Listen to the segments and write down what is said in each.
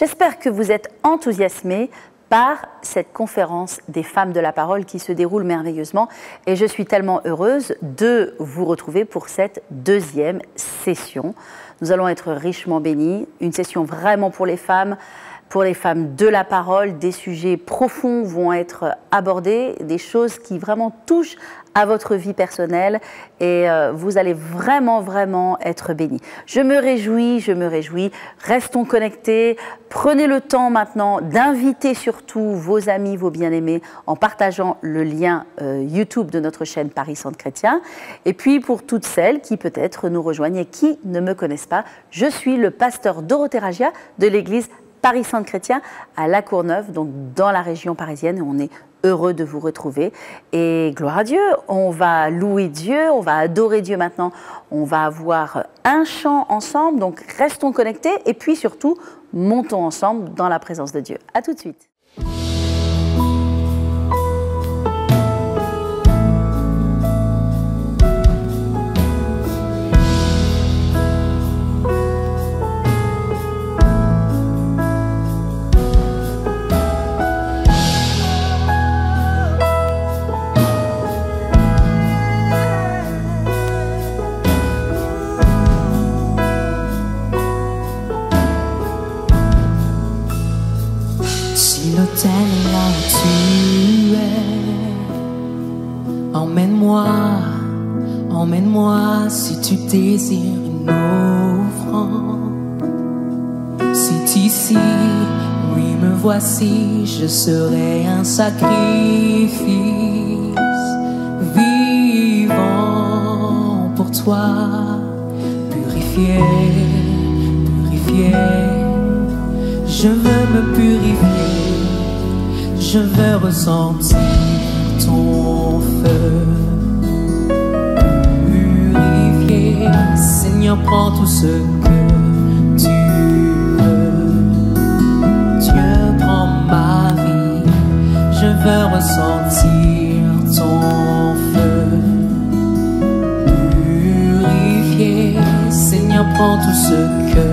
J'espère que vous êtes enthousiasmés par cette conférence des femmes de la parole qui se déroule merveilleusement et je suis tellement heureuse de vous retrouver pour cette deuxième session. Nous allons être richement bénis, une session vraiment pour les femmes de la parole, des sujets profonds vont être abordés, des choses qui vraiment touchent à votre vie personnelle et vous allez vraiment être bénis. Je me réjouis, restons connectés, prenez le temps maintenant d'inviter surtout vos amis, vos bien-aimés en partageant le lien YouTube de notre chaîne Paris Centre Chrétien. Et puis pour toutes celles qui peut-être nous rejoignent et qui ne me connaissent pas, je suis le pasteur Dorothée Ragia de l'église Paris Centre Chrétien à La Courneuve, donc dans la région parisienne, et on est heureux de vous retrouver. Et gloire à Dieu, on va louer Dieu, on va adorer Dieu maintenant, on va avoir un chant ensemble, donc restons connectés et puis surtout, montons ensemble dans la présence de Dieu. À tout de suite. Là où tu es, emmène-moi si tu désires une offrande. C'est ici, oui me voici, je serai un sacrifice vivant pour toi, purifié, je veux me purifier. Je veux ressentir ton feu, purifié. Seigneur, prends tout ce que tu veux. Dieu, prends ma vie. Je veux ressentir ton feu, purifié. Seigneur, prends tout ce que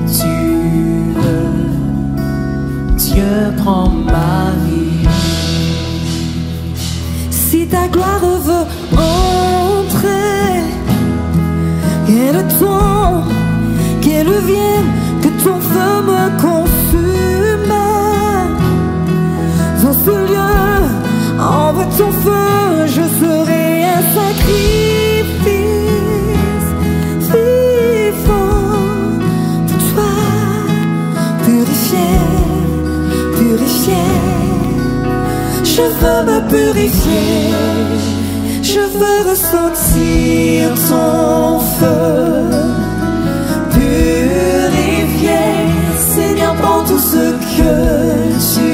tu veux. Dieu, prends ma vie. Si ta gloire veut entrer, qu'elle vienne, que ton feu me consume. Dans ce lieu, envoie ton feu, je serai un sacrifice vivant pour toi, purifié. Je veux me purifier, je veux ressentir ton feu, purifié. Seigneur, prends tout ce que tu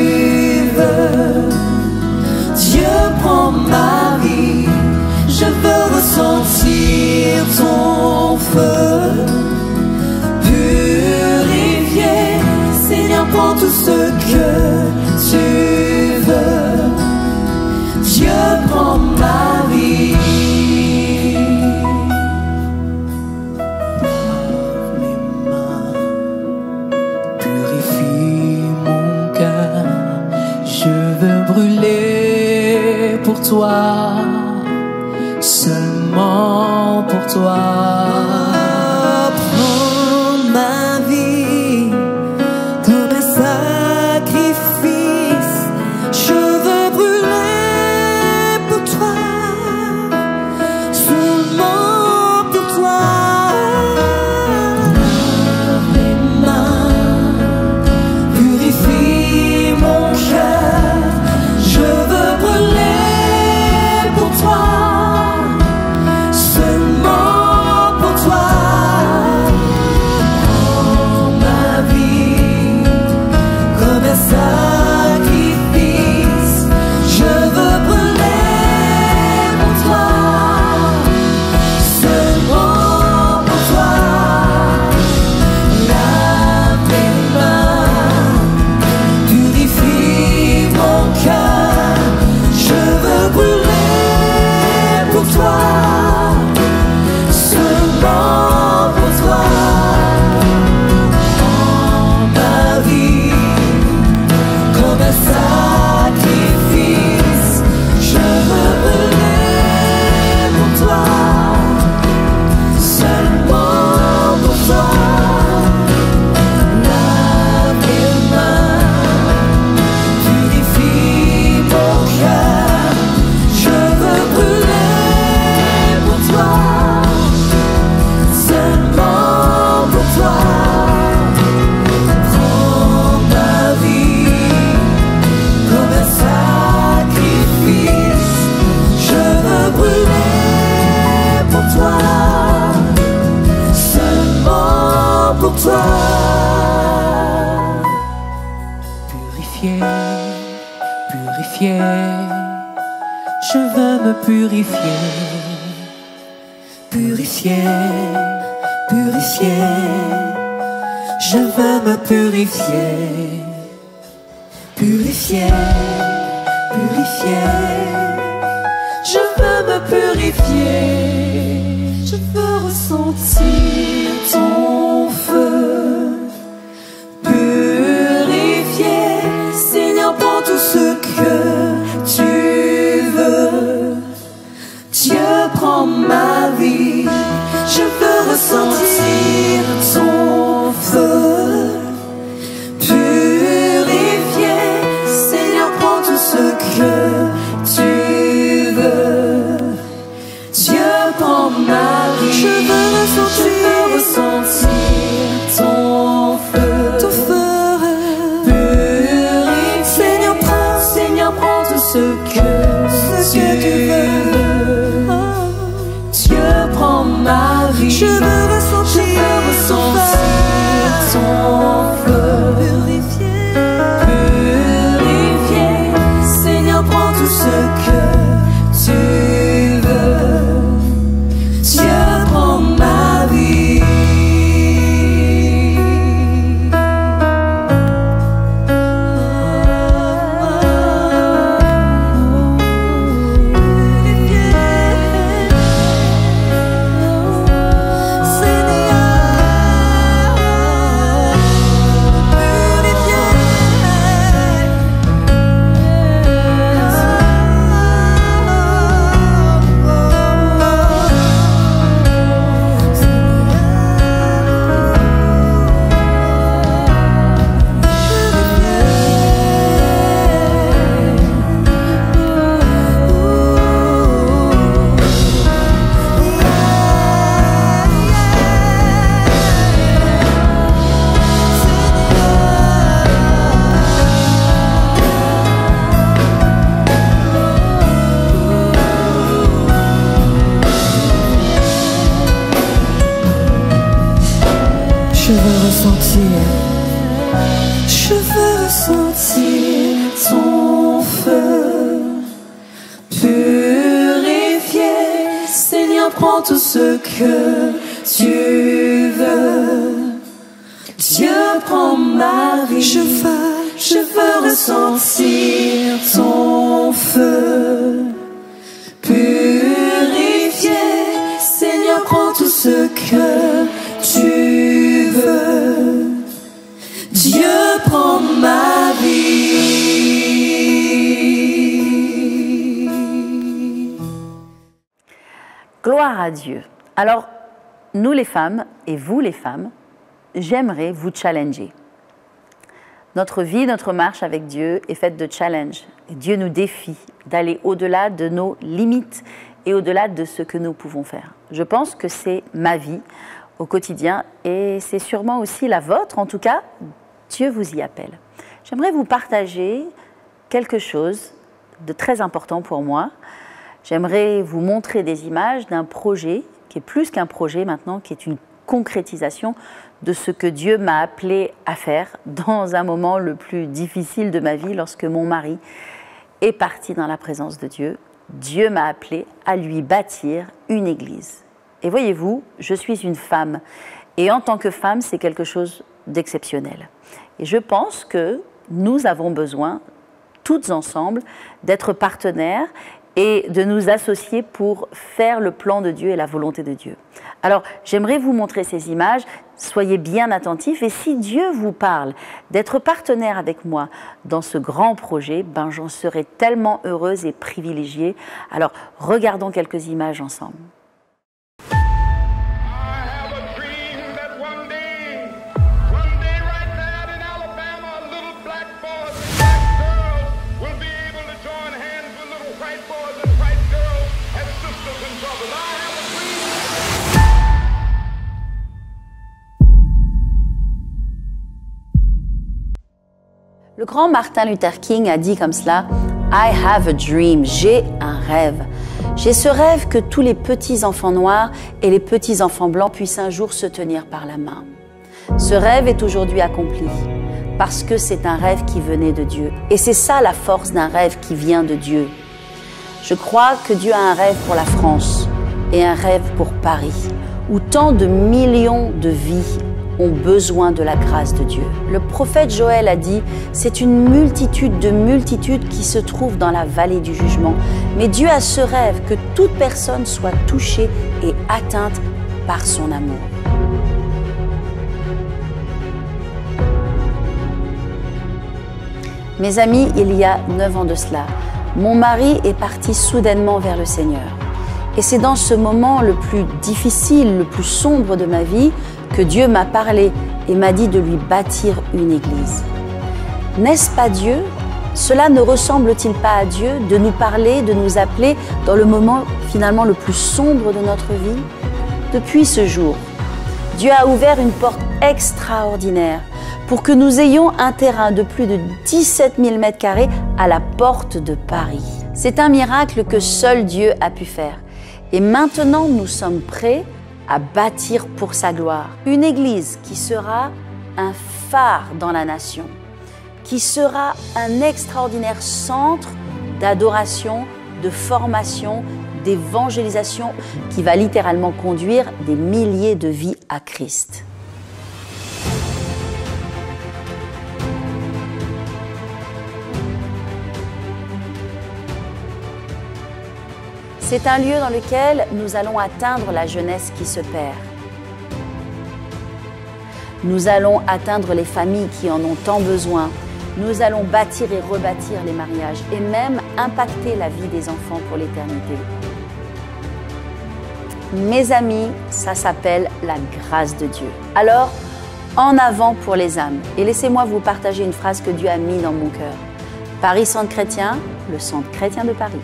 veux. Dieu, prends ma vie, je veux ressentir ton feu, purifié. Seigneur, prends tout ce que tu veux. Dieu, prends ma vie. Mes mains purifient mon cœur. Je veux brûler pour toi, seulement pour toi. Prends ma vie comme un sacrifice. Je veux brûler pour toi, seulement pour toi. Mes mains purifient mon cœur. Je veux brûler pour toi, seulement pour soir. Purifier, purifier, je veux me purifier. Purifier, purifier, je veux me purifier. Purifier, purifier, Je veux me purifier. je veux ressentir ton feu. Purifier, Seigneur, prends tout ce que tu veux. Dieu, prends ma vie, je veux ressentir ton feu. Purifier, Seigneur, prends tout ce que tu veux. Dieu, prends ma vie, je veux ressentir ton feu. Ton feu. Purifier, Seigneur, prends tout ce que tu veux. Dieu, prends ma vie, je veux ressentir ton feu. Purifier, Seigneur, prends tout ce que tu veux. Dieu, prends ma vie. Je veux ressentir ton feu. Purifier, Seigneur, prends tout ce que tu veux. Dieu, prends ma vie, je veux ressentir ton feu. Purifier, Seigneur, prends tout ce que tu veux. Dieu, prends ma vie. Gloire à Dieu. Alors, nous les femmes, et vous les femmes, j'aimerais vous challenger. Notre vie, notre marche avec Dieu est faite de challenges. Et Dieu nous défie d'aller au-delà de nos limites et au-delà de ce que nous pouvons faire. Je pense que c'est ma vie au quotidien et c'est sûrement aussi la vôtre. En tout cas, Dieu vous y appelle. J'aimerais vous partager quelque chose de très important pour moi. J'aimerais vous montrer des images d'un projet qui est plus qu'un projet maintenant, qui est une concrétisation de ce que Dieu m'a appelé à faire dans un moment le plus difficile de ma vie, lorsque mon mari est parti dans la présence de Dieu. Dieu m'a appelé à lui bâtir une église. Et voyez-vous, je suis une femme. Et en tant que femme, c'est quelque chose d'exceptionnel. Et je pense que nous avons besoin, toutes ensemble, d'être partenaires et de nous associer pour faire le plan de Dieu et la volonté de Dieu. Alors, j'aimerais vous montrer ces images. Soyez bien attentifs. Et si Dieu vous parle d'être partenaire avec moi dans ce grand projet, ben, j'en serai tellement heureuse et privilégiée. Alors, regardons quelques images ensemble. Le grand Martin Luther King a dit comme cela « I have a dream », j'ai un rêve. J'ai ce rêve que tous les petits enfants noirs et les petits enfants blancs puissent un jour se tenir par la main. Ce rêve est aujourd'hui accompli parce que c'est un rêve qui venait de Dieu. Et c'est ça la force d'un rêve qui vient de Dieu. Je crois que Dieu a un rêve pour la France et un rêve pour Paris, où tant de millions de vies ont besoin de la grâce de Dieu. Le prophète Joël a dit, c'est une multitude de multitudes qui se trouvent dans la vallée du jugement. Mais Dieu a ce rêve que toute personne soit touchée et atteinte par son amour. Mes amis, il y a 9 ans de cela, mon mari est parti soudainement vers le Seigneur. Et c'est dans ce moment le plus difficile, le plus sombre de ma vie, que Dieu m'a parlé et m'a dit de lui bâtir une église. N'est-ce pas Dieu? Cela ne ressemble-t-il pas à Dieu de nous parler, de nous appeler dans le moment finalement le plus sombre de notre vie? Depuis ce jour, Dieu a ouvert une porte extraordinaire pour que nous ayons un terrain de plus de 17 000 m² à la porte de Paris. C'est un miracle que seul Dieu a pu faire. Et maintenant, nous sommes prêts à bâtir pour sa gloire une église qui sera un phare dans la nation, qui sera un extraordinaire centre d'adoration, de formation, d'évangélisation, qui va littéralement conduire des milliers de vies à Christ. C'est un lieu dans lequel nous allons atteindre la jeunesse qui se perd. Nous allons atteindre les familles qui en ont tant besoin. Nous allons bâtir et rebâtir les mariages et même impacter la vie des enfants pour l'éternité. Mes amis, ça s'appelle la grâce de Dieu. Alors, en avant pour les âmes. Et laissez-moi vous partager une phrase que Dieu a mise dans mon cœur. Paris Centre Chrétien, le centre chrétien de Paris.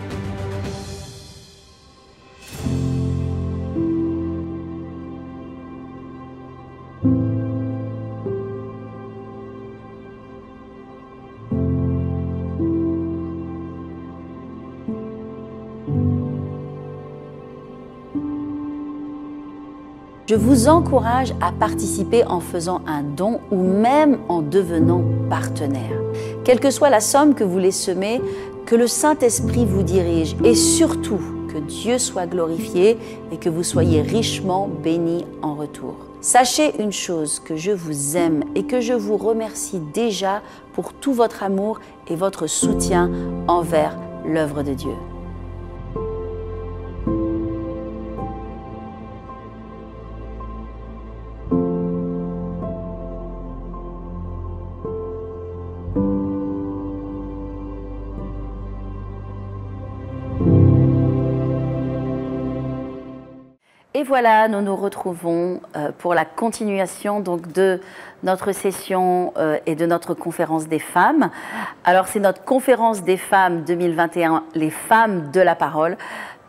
Je vous encourage à participer en faisant un don ou même en devenant partenaire. Quelle que soit la somme que vous voulez semer, que le Saint-Esprit vous dirige et surtout que Dieu soit glorifié et que vous soyez richement bénis en retour. Sachez une chose, que je vous aime et que je vous remercie déjà pour tout votre amour et votre soutien envers l'œuvre de Dieu. Et voilà, nous nous retrouvons pour la continuation donc, de notre session et de notre conférence des femmes. Alors c'est notre conférence des femmes 2021, les femmes de la parole,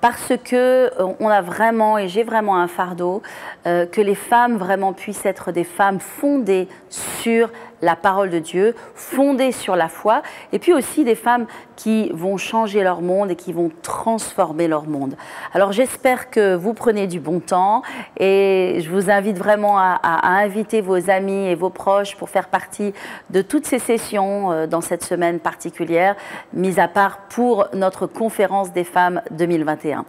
parce que on a vraiment, et j'ai vraiment un fardeau, que les femmes vraiment puissent être des femmes fondées sur la parole de Dieu, fondées sur la foi, et puis aussi des femmes qui vont changer leur monde et qui vont transformer leur monde. Alors j'espère que vous prenez du bon temps et je vous invite vraiment à inviter vos amis et vos proches pour faire partie de toutes ces sessions dans cette semaine particulière, mis à part pour notre conférence des femmes 2021.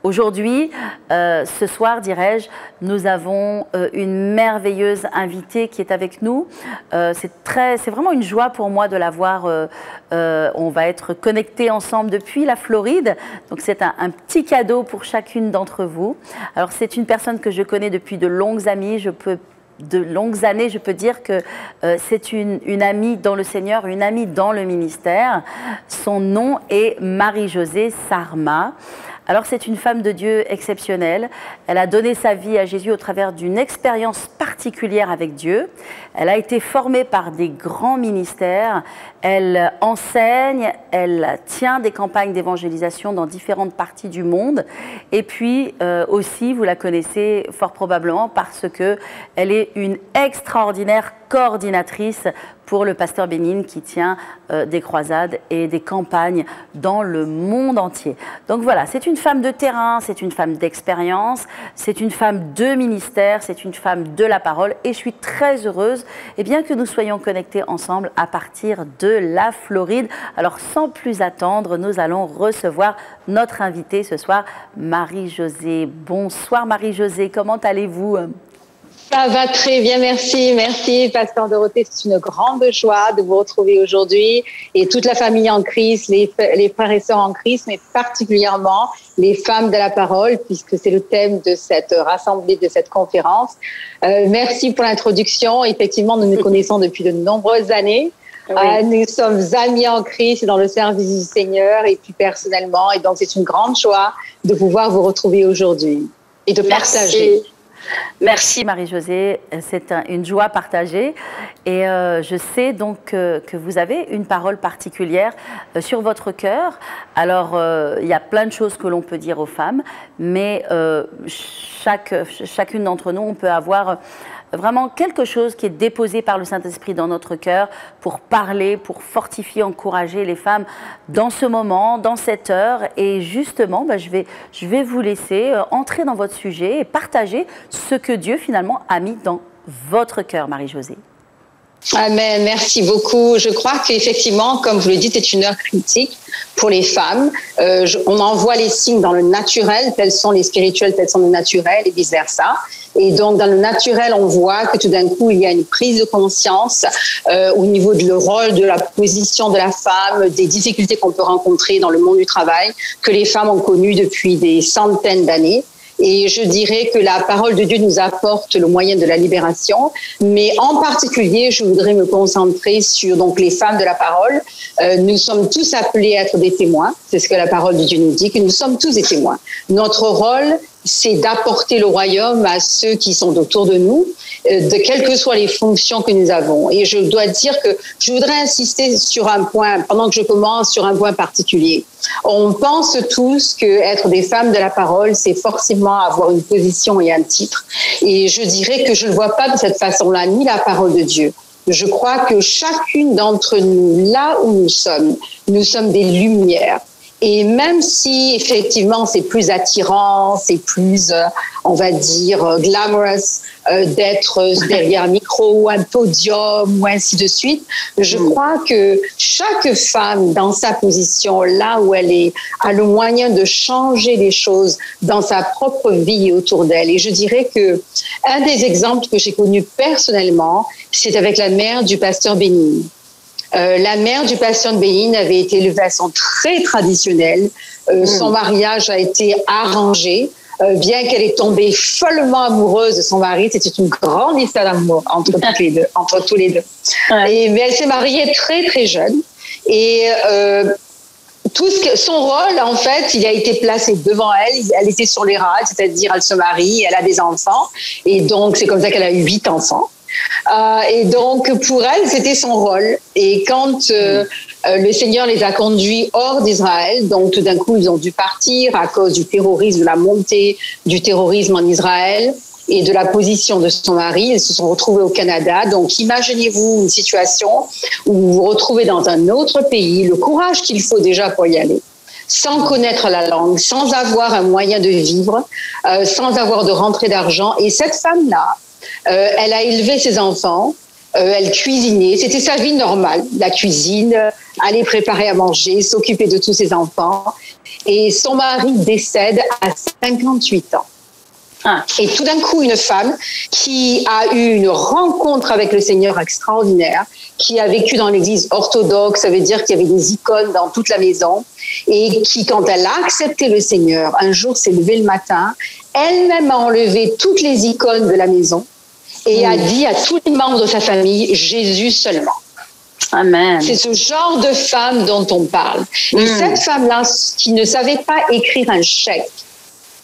Aujourd'hui, ce soir, dirais-je, nous avons une merveilleuse invitée qui est avec nous. C'est vraiment une joie pour moi de la voir. On va être connectés ensemble depuis la Floride. Donc c'est un petit cadeau pour chacune d'entre vous. Alors c'est une personne que je connais depuis de longues années. Je peux dire que c'est une amie dans le Seigneur, une amie dans le ministère. Son nom est Marie-Josée Sarma. Alors c'est une femme de Dieu exceptionnelle. Elle a donné sa vie à Jésus au travers d'une expérience particulière avec Dieu. Elle a été formée par des grands ministères. Elle enseigne, elle tient des campagnes d'évangélisation dans différentes parties du monde. Et puis aussi, vous la connaissez fort probablement parce qu'elle est une extraordinaire coordinatrice pour le pasteur Bénin qui tient des croisades et des campagnes dans le monde entier. Donc voilà, c'est une femme de terrain, c'est une femme d'expérience, c'est une femme de ministère, c'est une femme de la parole. parole et je suis très heureuse que nous soyons connectés ensemble à partir de la Floride. Alors sans plus attendre, nous allons recevoir notre invitée ce soir, Marie-Josée. Bonsoir Marie-Josée, comment allez-vous ? Ça va très bien, merci. Merci, Pasteur Dorothée. C'est une grande joie de vous retrouver aujourd'hui et toute la famille en Christ, les frères et sœurs en Christ, mais particulièrement les femmes de la parole, puisque c'est le thème de cette rassemblée, de cette conférence. Merci pour l'introduction. Effectivement, nous nous connaissons depuis de nombreuses années. Oui. Nous sommes amis en Christ et dans le service du Seigneur et puis personnellement. Et donc, c'est une grande joie de pouvoir vous retrouver aujourd'hui et de partager. Merci Marie-Josée, c'est une joie partagée et je sais donc que vous avez une parole particulière sur votre cœur. Alors il y a plein de choses que l'on peut dire aux femmes, mais chacune d'entre nous, on peut avoir vraiment quelque chose qui est déposé par le Saint-Esprit dans notre cœur pour parler, pour fortifier, encourager les femmes dans ce moment, dans cette heure. Et justement, je vais vous laisser entrer dans votre sujet et partager ce que Dieu finalement a mis dans votre cœur, Marie-Josée. Amen, merci beaucoup. Je crois qu'effectivement, comme vous le dites, c'est une heure critique pour les femmes. On en voit les signes dans le naturel, tels sont les spirituels, tels sont les naturels et vice-versa. Et donc, dans le naturel, on voit que tout d'un coup, il y a une prise de conscience au niveau de le rôle, de la position de la femme, des difficultés qu'on peut rencontrer dans le monde du travail, que les femmes ont connues depuis des centaines d'années. Et je dirais que la parole de Dieu nous apporte le moyen de la libération. Mais en particulier, je voudrais me concentrer sur donc les femmes de la parole. Nous sommes tous appelés à être des témoins. C'est ce que la parole de Dieu nous dit, que nous sommes tous des témoins. Notre rôle, c'est d'apporter le royaume à ceux qui sont autour de nous, de quelles que soient les fonctions que nous avons. Et je dois dire que je voudrais insister sur un point, pendant que je commence, sur un point particulier. On pense tous que être des femmes de la parole, c'est forcément avoir une position et un titre. Et je dirais que je ne vois pas de cette façon-là, ni la parole de Dieu. Je crois que chacune d'entre nous, là où nous sommes des lumières. Et même si, effectivement, c'est plus attirant, c'est plus, on va dire, glamorous d'être derrière un micro ou un podium ou ainsi de suite, je crois que chaque femme, dans sa position, là où elle est, a le moyen de changer les choses dans sa propre vie et autour d'elle. Et je dirais que un des exemples que j'ai connus personnellement, c'est avec la mère du pasteur Bénigne. La mère du pasteur Bénigne avait été élevée à façon très traditionnelle. Son mariage a été arrangé, bien qu'elle ait tombé follement amoureuse de son mari. C'était une grande histoire d'amour entre tous les deux. Ouais. Mais elle s'est mariée très très jeune. Et son rôle, en fait, il a été placé devant elle. Elle était sur les rails, c'est-à-dire elle se marie, elle a des enfants. Et donc, c'est comme ça qu'elle a eu 8 enfants. Et donc, pour elle, c'était son rôle. Et quand le Seigneur les a conduits hors d'Israël, donc tout d'un coup, ils ont dû partir à cause du terrorisme, de la montée du terrorisme en Israël et de la position de son mari. Ils se sont retrouvés au Canada. Donc, imaginez-vous une situation où vous vous retrouvez dans un autre pays, le courage qu'il faut déjà pour y aller, sans connaître la langue, sans avoir un moyen de vivre, sans avoir de rentrée d'argent. Et cette femme-là, elle a élevé ses enfants, elle cuisinait, c'était sa vie normale, la cuisine, aller préparer à manger, s'occuper de tous ses enfants. Et son mari décède à 58 ans. Et tout d'un coup, une femme qui a eu une rencontre avec le Seigneur extraordinaire, qui a vécu dans l'église orthodoxe, ça veut dire qu'il y avait des icônes dans toute la maison, et qui, quand elle a accepté le Seigneur, un jour s'est levée le matin, elle-même a enlevé toutes les icônes de la maison, et a dit à tous les membres de sa famille, Jésus seulement. Amen. C'est ce genre de femme dont on parle. Et cette femme-là, qui ne savait pas écrire un chèque,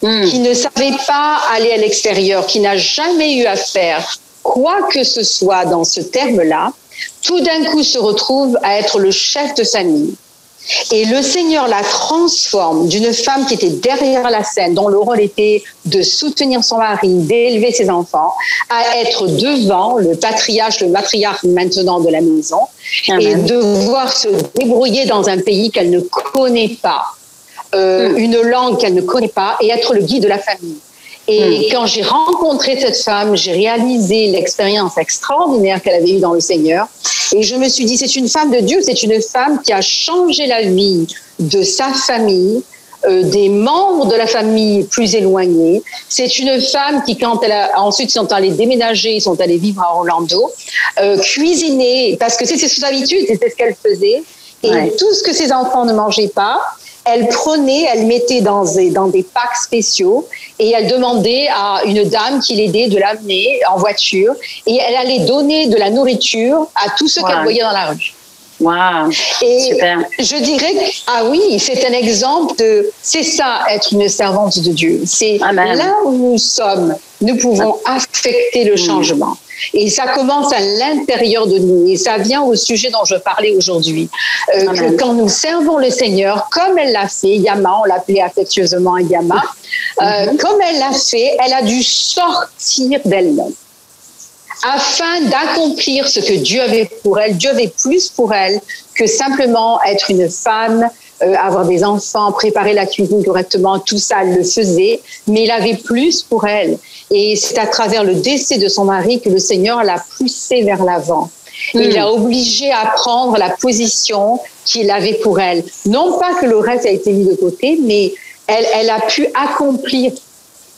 qui ne savait pas aller à l'extérieur, qui n'a jamais eu à faire quoi que ce soit dans ce terme-là, tout d'un coup se retrouve à être le chef de famille. Et le Seigneur la transforme d'une femme qui était derrière la scène, dont le rôle était de soutenir son mari, d'élever ses enfants, à être devant le matriarche maintenant de la maison. Amen. Et devoir se débrouiller dans un pays qu'elle ne connaît pas, une langue qu'elle ne connaît pas, et être le guide de la famille. Et quand j'ai rencontré cette femme, j'ai réalisé l'expérience extraordinaire qu'elle avait eue dans le Seigneur. Et je me suis dit, c'est une femme de Dieu, c'est une femme qui a changé la vie de sa famille, des membres de la famille plus éloignés. C'est une femme qui, quand elle a, ensuite, ils sont allés déménager, ils sont allés vivre à Orlando, cuisiner, parce que c'est son habitude, c'était ce qu'elle faisait. Et tout ce que ses enfants ne mangeaient pas, elle prenait, elle mettait dans des packs spéciaux et elle demandait à une dame qui l'aidait de l'amener en voiture et elle allait donner de la nourriture à tous ceux qu'elle voyait dans la rue. Wow, et super. Je dirais que, ah oui, c'est un exemple de, c'est ça, être une servante de Dieu. C'est là où nous sommes, nous pouvons affecter le changement. Et ça commence à l'intérieur de nous. Et ça vient au sujet dont je parlais aujourd'hui. Que quand nous servons le Seigneur, comme elle l'a fait, Yama, on l'appelait affectueusement Yama, comme elle l'a fait, elle a dû sortir d'elle-même. Afin d'accomplir ce que Dieu avait pour elle, Dieu avait plus pour elle que simplement être une femme, avoir des enfants, préparer la cuisine correctement, tout ça, elle le faisait, mais il avait plus pour elle. Et c'est à travers le décès de son mari que le Seigneur l'a poussée vers l'avant. Il l'a obligée à prendre la position qu'il avait pour elle. Non pas que le reste a été mis de côté, mais elle a pu accomplir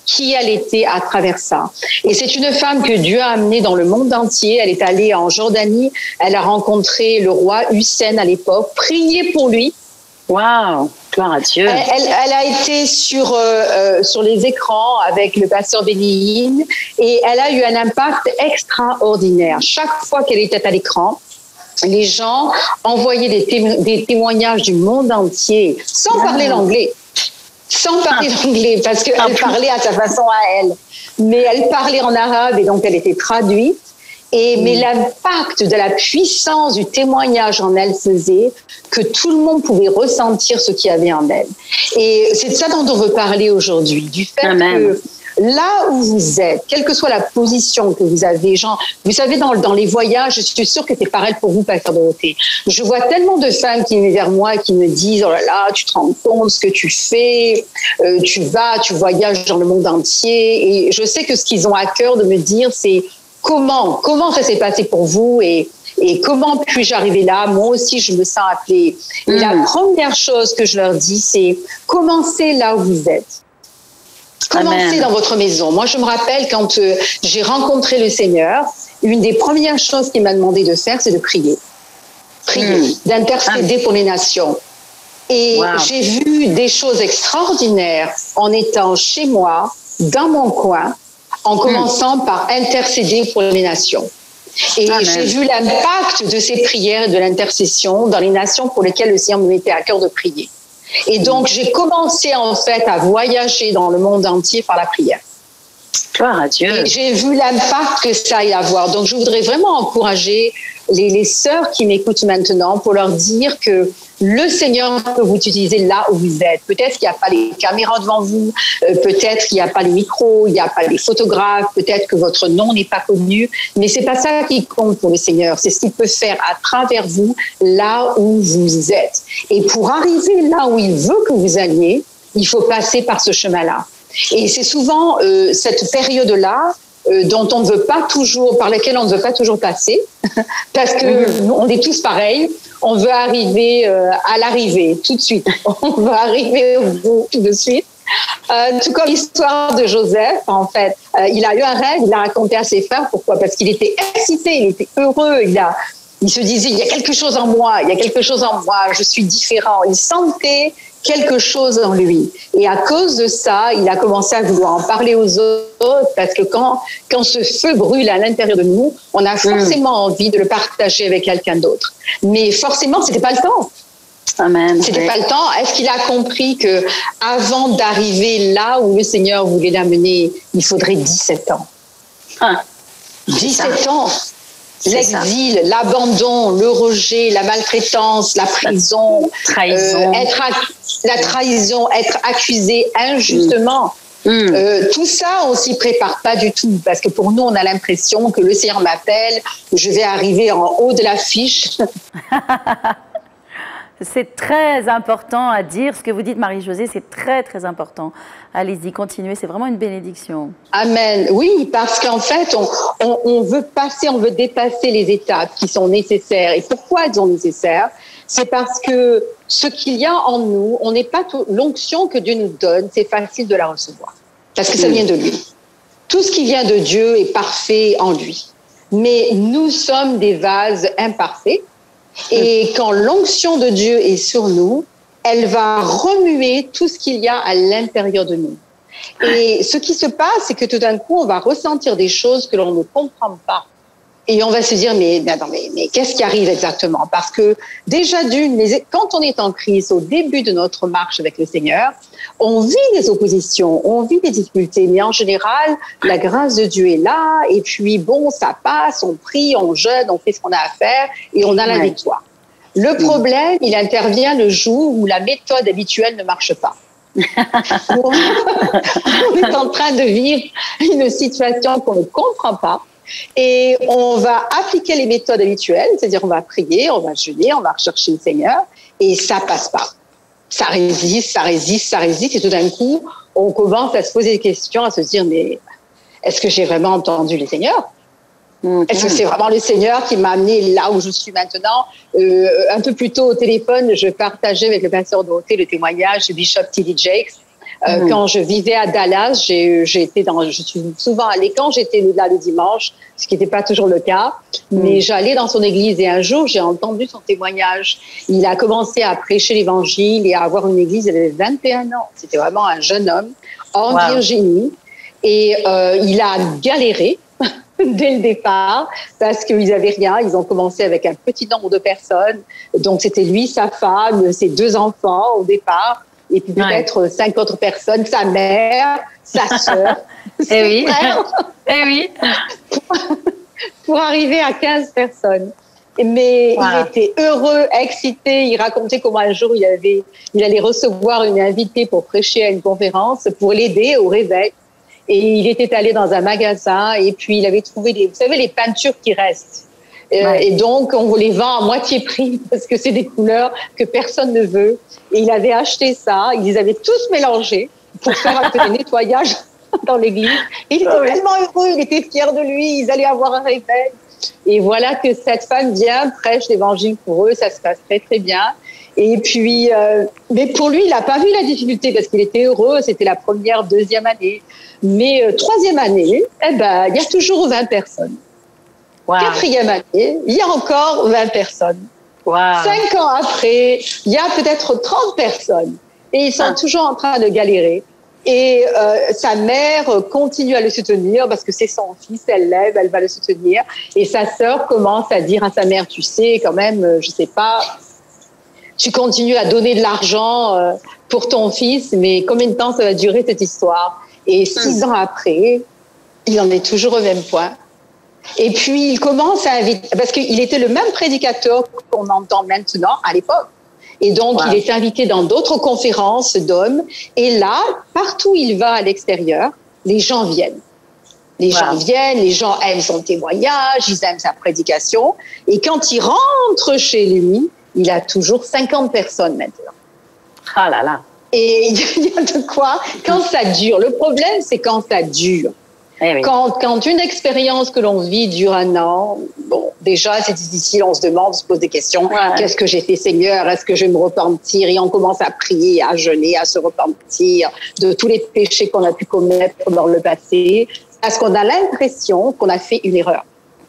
qui elle était à travers ça. Et c'est une femme que Dieu a amenée dans le monde entier. Elle est allée en Jordanie, elle a rencontré le roi Hussein à l'époque, prié pour lui. Waouh, gloire à Dieu. Elle a été sur les écrans avec le pasteur Bénéine et elle a eu un impact extraordinaire. Chaque fois qu'elle était à l'écran, les gens envoyaient des témoignages du monde entier sans parler l'anglais. Sans parler l'anglais, parce qu'elle parlait à sa façon à elle. Mais elle parlait en arabe et donc elle était traduite. Mais l'impact de la puissance du témoignage en elle faisait que tout le monde pouvait ressentir ce qu'il y avait en elle. Et c'est de ça dont on veut parler aujourd'hui, du fait que là où vous êtes, quelle que soit la position que vous avez, genre, vous savez, dans les voyages, je suis sûre que c'est pareil pour vous, Pasteur Dorothée. Je vois tellement de femmes qui viennent vers moi et qui me disent, oh là là, tu te rends compte ce que tu fais, tu voyages dans le monde entier. Et je sais que ce qu'ils ont à cœur de me dire, c'est comment ça s'est passé pour vous et comment puis-je arriver là? Moi aussi, je me sens appelée. Et la première chose que je leur dis, c'est commencez là où vous êtes. Commencez dans votre maison. Moi, je me rappelle quand j'ai rencontré le Seigneur, une des premières choses qu'il m'a demandé de faire, c'est de prier. Prier, d'intercéder pour les nations. Et j'ai vu des choses extraordinaires en étant chez moi, dans mon coin, en commençant par intercéder pour les nations. Et j'ai vu l'impact de ces prières et de l'intercession dans les nations pour lesquelles le Seigneur me mettait à cœur de prier. Et donc, j'ai commencé en fait à voyager dans le monde entier par la prière. Gloire à Dieu. Et j'ai vu l'impact que ça allait avoir. Donc, je voudrais vraiment encourager les sœurs qui m'écoutent maintenant pour leur dire que le Seigneur peut vous utiliser là où vous êtes. Peut-être qu'il n'y a pas les caméras devant vous, peut-être qu'il n'y a pas les micros, il n'y a pas les photographes, peut-être que votre nom n'est pas connu, mais c'est pas ça qui compte pour le Seigneur. C'est ce qu'il peut faire à travers vous, là où vous êtes. Et pour arriver là où il veut que vous alliez, il faut passer par ce chemin-là. Et c'est souvent cette période-là dont on ne veut pas toujours, par laquelle on ne veut pas toujours passer, parce que on est tous pareils. On veut arriver à l'arrivée tout de suite. On veut arriver au bout tout de suite. Tout comme l'histoire de Joseph, en fait. Il a eu un rêve, il l'a raconté à ses frères. Pourquoi? Parce qu'il était excité, il était heureux. Il se disait, il y a quelque chose en moi, il y a quelque chose en moi, je suis différent. Il sentait quelque chose en lui. Et à cause de ça, il a commencé à vouloir en parler aux autres, parce que quand ce feu brûle à l'intérieur de nous, on a forcément envie de le partager avec quelqu'un d'autre. Mais forcément, c'était pas le temps. Amen. C'était pas le temps. Est-ce qu'il a compris que avant d'arriver là où le Seigneur voulait l'amener, il faudrait 17 ans? 17 ans. L'exil, l'abandon, le rejet, la maltraitance, la prison, la trahison, être accusé injustement. Tout ça, on s'y prépare pas du tout, parce que pour nous, on a l'impression que le Seigneur m'appelle, je vais arriver en haut de l'affiche. C'est très important à dire. Ce que vous dites, Marie-Josée, c'est très, très important. Allez-y, continuez. C'est vraiment une bénédiction. Amen. Oui, parce qu'en fait, on veut dépasser les étapes qui sont nécessaires. Et pourquoi elles sont nécessaires? C'est parce que ce qu'il y a en nous, on n'est pas l'onction que Dieu nous donne, c'est facile de la recevoir. Parce que ça vient de lui. Tout ce qui vient de Dieu est parfait en lui. Mais nous sommes des vases imparfaits. Et quand l'onction de Dieu est sur nous, elle va remuer tout ce qu'il y a à l'intérieur de nous. Et ce qui se passe, c'est que tout d'un coup, on va ressentir des choses que l'on ne comprend pas. Et on va se dire, mais qu'est-ce qui arrive exactement? Parce que déjà quand on est en crise, au début de notre marche avec le Seigneur, on vit des oppositions, on vit des difficultés, mais en général, la grâce de Dieu est là, et puis bon, ça passe, on prie, on jeûne, on fait ce qu'on a à faire, et on a la victoire. Le problème, il intervient le jour où la méthode habituelle ne marche pas. On est en train de vivre une situation qu'on ne comprend pas, et on va appliquer les méthodes habituelles, c'est-à-dire on va prier, on va jeûner, on va rechercher le Seigneur, et ça passe pas. Ça résiste, et tout d'un coup, on commence à se poser des questions, à se dire, mais est-ce que j'ai vraiment entendu le Seigneur? Est-ce que c'est vraiment le Seigneur qui m'a amené là où je suis maintenant? Un peu plus tôt au téléphone, je partageais avec le pasteur Dorothée le témoignage du Bishop T.D. Jakes. Quand je vivais à Dallas, je suis souvent allée quand j'étais là le dimanche, ce qui n'était pas toujours le cas, mais j'allais dans son église et un jour, j'ai entendu son témoignage. Il a commencé à prêcher l'évangile et à avoir une église, il avait 21 ans. C'était vraiment un jeune homme en Virginie et il a galéré dès le départ parce qu'ils n'avaient rien. Ils ont commencé avec un petit nombre de personnes. Donc, c'était lui, sa femme, ses 2 enfants au départ. Et puis peut-être 5 autres personnes, sa mère, sa sœur, son frère. Pour arriver à 15 personnes. Mais il était heureux, excité. Il racontait comment un jour il allait recevoir une invitée pour prêcher à une conférence, pour l'aider au réveil. Et il était allé dans un magasin et puis il avait trouvé vous savez, les peintures qui restent. Et donc, on les vend à moitié prix parce que c'est des couleurs que personne ne veut. Et il avait acheté ça. Ils les avaient tous mélangés pour faire un peu de nettoyage dans l'église. Il était tellement heureux, il était fier de lui. Ils allaient avoir un réveil. Et voilà que cette femme vient, prêche l'évangile pour eux. Ça se passe très, très bien. Et puis, mais pour lui, il n'a pas vu la difficulté parce qu'il était heureux. C'était la première, 2e année. Mais 3e année, il y a toujours 20 personnes. 4e année, il y a encore 20 personnes. 5 ans après, il y a peut-être 30 personnes. Et ils sont toujours en train de galérer. Et sa mère continue à le soutenir parce que c'est son fils, elle l'aime, elle va le soutenir. Et sa sœur commence à dire à sa mère, tu sais, quand même, je sais pas, tu continues à donner de l'argent pour ton fils, mais combien de temps ça va durer cette histoire? Et 6 ans après, il en est toujours au même point. Et puis, il commence à inviter, parce qu'il était le même prédicateur qu'on entend maintenant à l'époque. Et donc, il est invité dans d'autres conférences d'hommes. Et là, partout où il va à l'extérieur, les gens viennent. Les gens viennent, les gens aiment son témoignage, ils aiment sa prédication. Et quand il rentre chez lui, il a toujours 50 personnes maintenant. Ah là là. Et il y a de quoi, quand ça dure. Le problème, c'est quand ça dure. Quand une expérience que l'on vit dure 1 an, bon, déjà, c'est difficile, on se demande, on se pose des questions. Qu'est-ce que j'ai fait, Seigneur? Est-ce que je vais me repentir? Et on commence à prier, à jeûner, à se repentir de tous les péchés qu'on a pu commettre dans le passé, parce qu'on a l'impression qu'on a fait une erreur,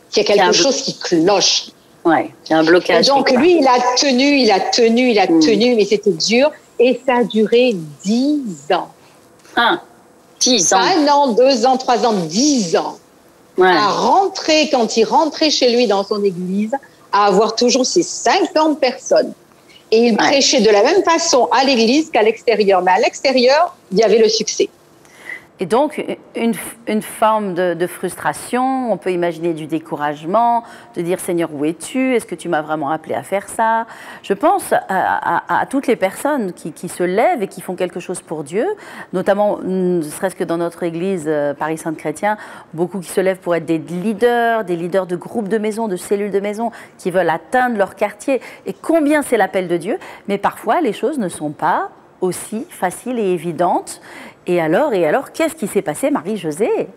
qu'il y a quelque chose qui cloche. Il y a un blocage. Et donc, lui, il a tenu, mais c'était dur. Et ça a duré 10 ans. 10 ans. 1 an, 2 ans, 3 ans, 10 ans. Quand il rentrait chez lui dans son église, à avoir toujours ces 50 personnes. Et il prêchait de la même façon à l'église qu'à l'extérieur. Mais à l'extérieur, il y avait le succès. Et donc, une forme de frustration, on peut imaginer du découragement, de dire « Seigneur, où es-tu? Est-ce que tu m'as vraiment appelé à faire ça ?» Je pense à toutes les personnes qui se lèvent et qui font quelque chose pour Dieu, notamment, ne serait-ce que dans notre église Paris Sainte-Chrétien, beaucoup qui se lèvent pour être des leaders de groupes de maison, de cellules de maison, qui veulent atteindre leur quartier. Et combien c'est l'appel de Dieu, mais parfois les choses ne sont pas aussi faciles et évidentes. Et alors, qu'est-ce qui s'est passé, Marie-Josée?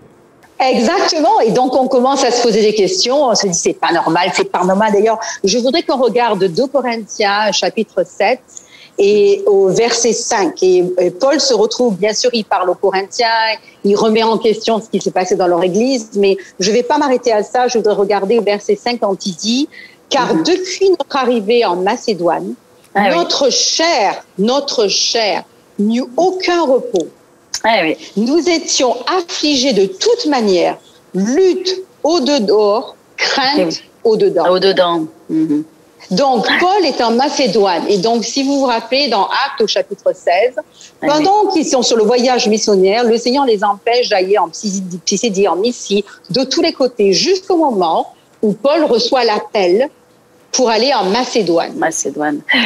Exactement. Et donc, on commence à se poser des questions. On se dit, c'est pas normal, c'est pas normal. D'ailleurs, je voudrais qu'on regarde 2 Corinthiens, chapitre 7, et au verset 5. Et Paul se retrouve, bien sûr, il parle aux Corinthiens, il remet en question ce qui s'est passé dans leur église, mais je vais pas m'arrêter à ça. Je voudrais regarder au verset 5 quand il dit, car depuis notre arrivée en Macédoine, notre chair n'eut aucun repos. Nous étions affligés de toute manière, lutte au dehors, crainte au dedans. Donc, Paul est en Macédoine. Et donc, si vous vous rappelez, dans Actes au chapitre 16, pendant qu'ils sont sur le voyage missionnaire, le Seigneur les empêche d'aller en Pisidie, en Mysie, de tous les côtés, jusqu'au moment où Paul reçoit l'appel pour aller en Macédoine.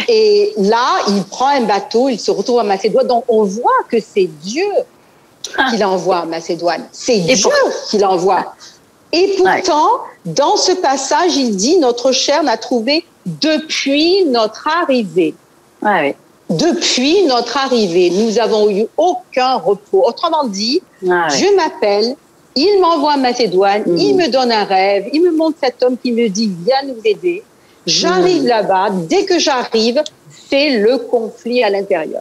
Et là, il prend un bateau, il se retrouve en Macédoine. Donc, on voit que c'est Dieu qui l'envoie en Macédoine. C'est Dieu qui l'envoie. Et pourtant, dans ce passage, il dit, notre chair n'a trouvé depuis notre arrivée. Depuis notre arrivée, nous avons eu aucun repos. Autrement dit, Dieu m'appelle, il m'envoie en Macédoine, il me donne un rêve, il me montre cet homme qui me dit, viens nous aider. J'arrive là-bas, dès que j'arrive, c'est le conflit à l'intérieur.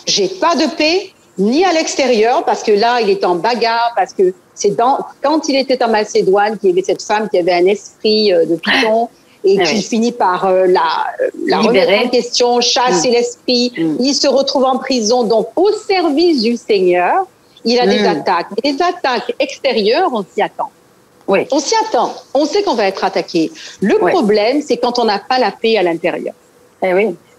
J'ai pas de paix, ni à l'extérieur, parce que là, il est en bagarre, parce que c'est quand il était en Macédoine qu'il y avait cette femme qui avait un esprit de python et qui finit par la remettre en question, chasser l'esprit. Il se retrouve en prison, donc au service du Seigneur, il a des attaques. Et les attaques extérieures, on s'y attend. On s'y attend. On sait qu'on va être attaqué. Le problème, c'est quand on n'a pas la paix à l'intérieur.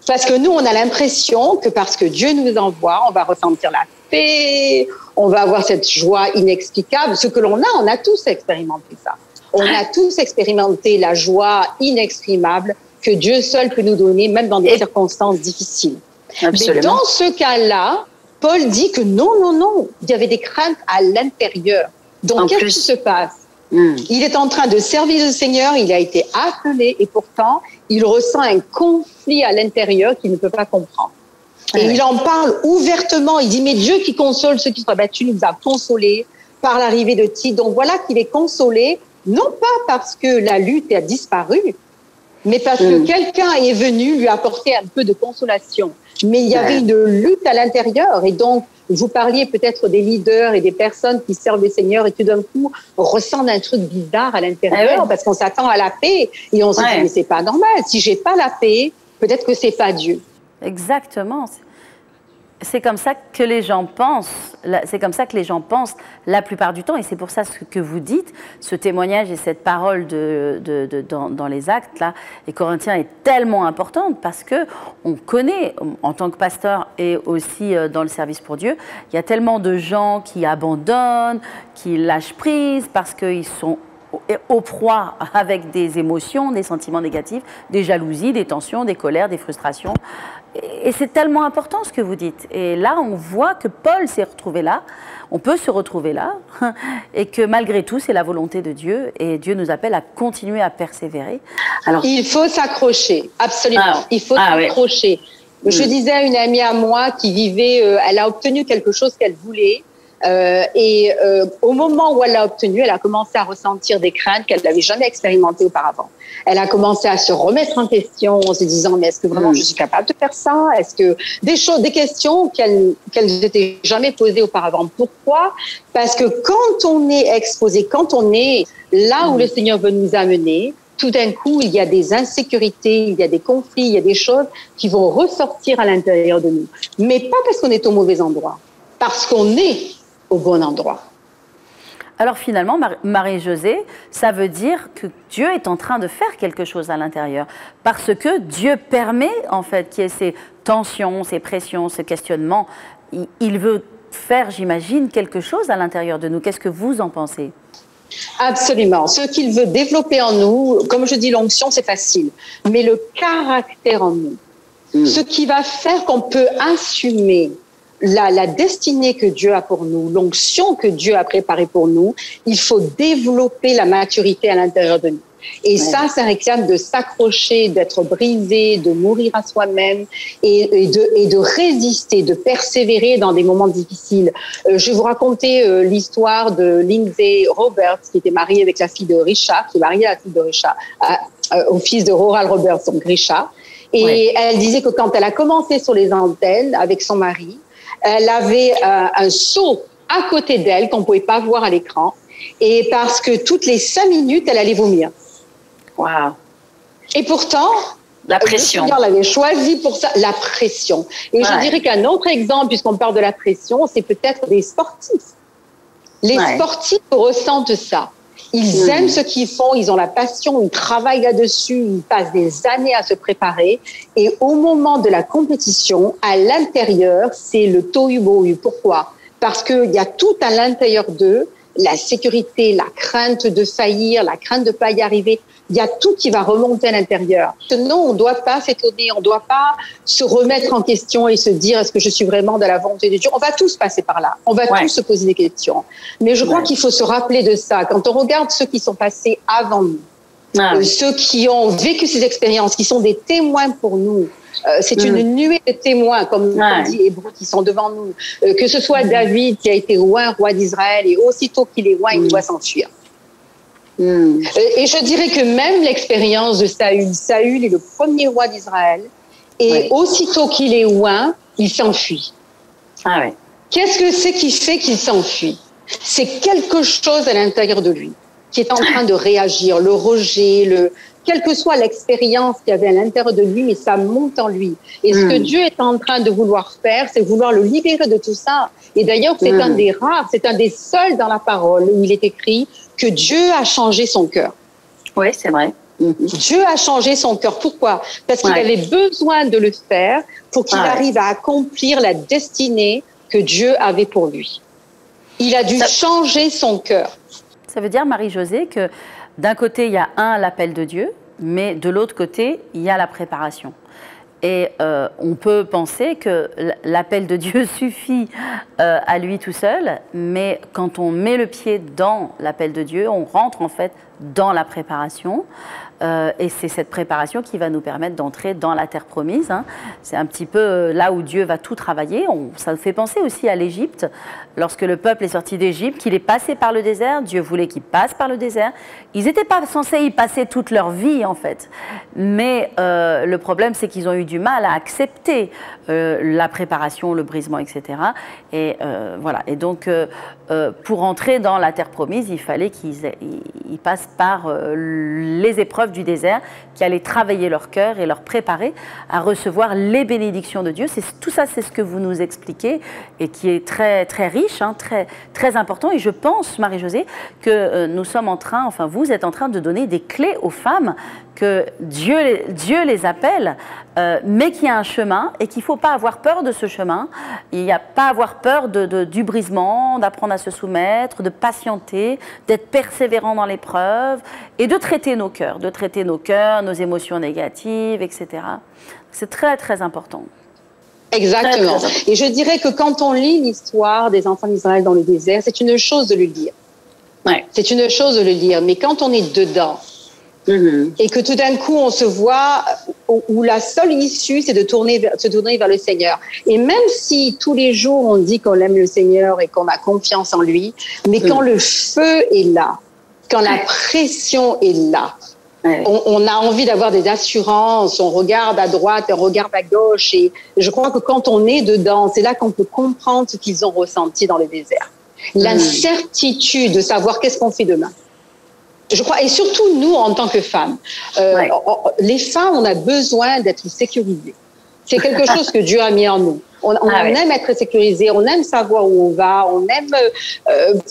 Parce que nous, on a l'impression que parce que Dieu nous envoie, on va ressentir la paix, on va avoir cette joie inexplicable. Ce que on a tous expérimenté ça. On a tous expérimenté la joie inexprimable que Dieu seul peut nous donner, même dans des circonstances difficiles. Mais dans ce cas-là, Paul dit que non, il y avait des craintes à l'intérieur. Donc, qu'est-ce qui se passe? Il est en train de servir le Seigneur, il a été appelé et pourtant, il ressent un conflit à l'intérieur qu'il ne peut pas comprendre. Et il en parle ouvertement, il dit, mais Dieu qui console ceux qui sont battus nous a consolés par l'arrivée de Tite. Donc voilà qu'il est consolé, non pas parce que la lutte a disparu, mais parce que quelqu'un est venu lui apporter un peu de consolation. Mais il y avait une lutte à l'intérieur et donc, vous parliez peut-être des leaders et des personnes qui servent le Seigneur et qui d'un coup ressentent un truc bizarre à l'intérieur parce qu'on s'attend à la paix et on se dit mais c'est pas normal, si j'ai pas la paix, peut-être que c'est pas Dieu. Exactement. C'est comme ça que les gens pensent. C'est comme ça que les gens pensent la plupart du temps. Et c'est pour ça ce que vous dites, ce témoignage et cette parole dans les actes, là, les Corinthiens est tellement importante parce que on connaît, en tant que pasteur et aussi dans le service pour Dieu, il y a tellement de gens qui abandonnent, qui lâchent prise parce qu'ils sont au proie avec des émotions, des sentiments négatifs, des jalousies, des tensions, des colères, des frustrations. Et c'est tellement important ce que vous dites. Et là, on voit que Paul s'est retrouvé là, on peut se retrouver là, et que malgré tout, c'est la volonté de Dieu, et Dieu nous appelle à continuer à persévérer. Alors, il faut s'accrocher, absolument. Il faut s'accrocher. Je disais à une amie à moi qui vivait, elle a obtenu quelque chose qu'elle voulait, au moment où elle l'a obtenu, elle a commencé à ressentir des craintes qu'elle n'avait jamais expérimentées auparavant. Elle a commencé à se remettre en question en se disant mais est-ce que vraiment je suis capable de faire ça? Est-ce que des questions qu'elle n'était jamais posées auparavant. Pourquoi? Parce que quand on est exposé, quand on est là où le Seigneur veut nous amener, tout d'un coup, il y a des insécurités, il y a des conflits, il y a des choses qui vont ressortir à l'intérieur de nous. Mais pas parce qu'on est au mauvais endroit, parce qu'on est au bon endroit. Alors finalement, Marie-Josée, ça veut dire que Dieu est en train de faire quelque chose à l'intérieur. Parce que Dieu permet, en fait, qu'il y ait ces tensions, ces pressions, ces questionnements. Il veut faire, j'imagine, quelque chose à l'intérieur de nous. Qu'est-ce que vous en pensez? Absolument. Ce qu'il veut développer en nous, comme je dis, l'onction, c'est facile. Mais le caractère en nous, ce qui va faire qu'on peut assumer la destinée que Dieu a pour nous, l'onction que Dieu a préparée pour nous, il faut développer la maturité à l'intérieur de nous. Et ça réclame de s'accrocher, d'être brisé, de mourir à soi-même et de résister, de persévérer dans des moments difficiles. Je vais vous raconter l'histoire de Lindsay Roberts, qui était mariée avec la fille de Richard, qui est mariée à la fille de Richard, au fils de Oral Roberts, donc Richard. Et elle disait que quand elle a commencé sur les antennes avec son mari, elle avait un seau à côté d'elle qu'on ne pouvait pas voir à l'écran. Et parce que toutes les 5 minutes, elle allait vomir. Waouh. Et pourtant, la pression. Le Seigneur l'avait choisi pour ça, la pression. Et je dirais qu'un autre exemple, puisqu'on parle de la pression, c'est peut-être les sportifs. Les sportifs ressentent ça. Ils aiment ce qu'ils font, ils ont la passion, ils travaillent là-dessus, ils passent des années à se préparer. Et au moment de la compétition, à l'intérieur, c'est le tohu-bohu. Pourquoi? Parce qu'il y a tout à l'intérieur d'eux, la sécurité, la crainte de faillir, la crainte de ne pas y arriver. Il y a tout qui va remonter à l'intérieur. Non, on ne doit pas s'étonner, on ne doit pas se remettre en question et se dire est-ce que je suis vraiment dans la volonté de Dieu. On va tous passer par là, on va tous se poser des questions. Mais je crois qu'il faut se rappeler de ça. Quand on regarde ceux qui sont passés avant nous, ceux qui ont vécu ces expériences, qui sont des témoins pour nous, c'est une nuée de témoins, comme on dit Hébreux, qui sont devant nous. Que ce soit David qui a été roi d'Israël, et aussitôt qu'il est roi, il doit s'enfuir. Et je dirais que même l'expérience de Saül est le premier roi d'Israël, et aussitôt qu'il est roi, il s'enfuit. Qu'est-ce que c'est qui fait qu'il s'enfuit? C'est quelque chose à l'intérieur de lui qui est en train de réagir, le rejet, quelle que soit l'expérience qu'il y avait à l'intérieur de lui, mais ça monte en lui. Et ce que Dieu est en train de vouloir faire, c'est vouloir le libérer de tout ça. Et d'ailleurs, c'est un des rares, c'est un des seuls dans la parole où il est écrit que Dieu a changé son cœur. Oui, c'est vrai. Dieu a changé son cœur. Pourquoi? Parce qu'il avait besoin de le faire pour qu'il arrive à accomplir la destinée que Dieu avait pour lui. Il a dû changer son cœur. Ça veut dire, Marie-Josée, que d'un côté, il y a l'appel de Dieu, mais de l'autre côté, il y a la préparation. Et on peut penser que l'appel de Dieu suffit à lui tout seul, mais quand on met le pied dans l'appel de Dieu, on rentre en fait dans la préparation. Et c'est cette préparation qui va nous permettre d'entrer dans la terre promise. C'est un petit peu là où Dieu va tout travailler. Ça fait penser aussi à l'Égypte. Lorsque le peuple est sorti d'Égypte, qu'il est passé par le désert, Dieu voulait qu'il passe par le désert. Ils n'étaient pas censés y passer toute leur vie, en fait. Mais le problème, c'est qu'ils ont eu du mal à accepter la préparation, le brisement, etc. Et voilà. Et donc, pour entrer dans la terre promise, il fallait qu'ils passent par les épreuves du désert qui allaient travailler leur cœur et leur préparer à recevoir les bénédictions de Dieu. Tout ça, c'est ce que vous nous expliquez et qui est très, très riche, très, très important. Et je pense, Marie-Josée, que nous sommes en train, enfin vous êtes en train de donner des clés aux femmes que Dieu les appelle, mais qu'il y a un chemin et qu'il ne faut pas avoir peur de ce chemin. Il n'y a pas à avoir peur du brisement, d'apprendre à se soumettre, de patienter, d'être persévérant dans l'épreuve et de traiter nos cœurs, nos émotions négatives, etc. C'est très, très important. Exactement. Très, très important. Et je dirais que quand on lit l'histoire des enfants d'Israël dans le désert, c'est une chose de le lire. C'est une chose de le lire, mais quand on est dedans, et que tout d'un coup on se voit où la seule issue c'est de se tourner vers le Seigneur, et même si tous les jours on dit qu'on aime le Seigneur et qu'on a confiance en lui, mais quand le feu est là, quand la pression est là, on a envie d'avoir des assurances, on regarde à droite et on regarde à gauche, et je crois que quand on est dedans, c'est là qu'on peut comprendre ce qu'ils ont ressenti dans le désert, l'incertitude de savoir qu'est-ce qu'on fait demain. Je crois, et surtout nous en tant que femmes, les femmes, on a besoin d'être sécurisées. C'est quelque chose que Dieu a mis en nous. On aime être sécurisé, on aime savoir où on va, on aime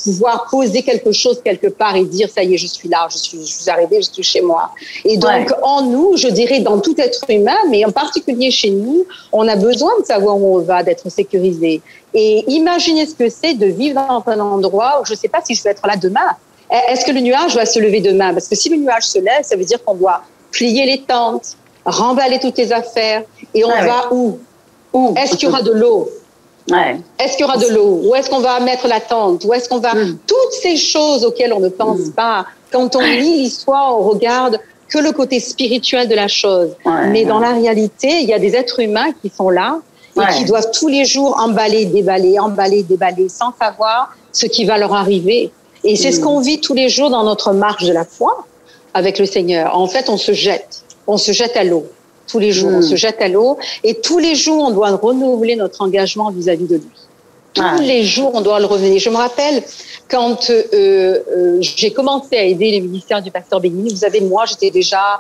pouvoir poser quelque chose quelque part et dire ça y est, je suis là, je suis arrivée, je suis chez moi. Et donc en nous, je dirais dans tout être humain, mais en particulier chez nous, on a besoin de savoir où on va, d'être sécurisé. Et imaginez ce que c'est de vivre dans un endroit où je ne sais pas si je vais être là demain. Est-ce que le nuage va se lever demain? Parce que si le nuage se lève, ça veut dire qu'on doit plier les tentes, remballer toutes les affaires. Et on va où? Est-ce qu'il y aura de l'eau? Est-ce qu'il y aura de l'eau? Où est-ce qu'on va mettre la tente? Où est-ce qu'on va... Toutes ces choses auxquelles on ne pense pas. Quand on lit l'histoire, on regarde que le côté spirituel de la chose. Mais dans la réalité, il y a des êtres humains qui sont là et qui doivent tous les jours emballer, déballer, sans savoir ce qui va leur arriver. Et c'est ce qu'on vit tous les jours dans notre marche de la foi avec le Seigneur. En fait, on se jette à l'eau. Tous les jours, on se jette à l'eau et tous les jours, on doit renouveler notre engagement vis-à-vis de lui. Tous les jours, on doit le revenir. Je me rappelle quand j'ai commencé à aider le ministère du pasteur Béni. Vous savez, moi, j'étais déjà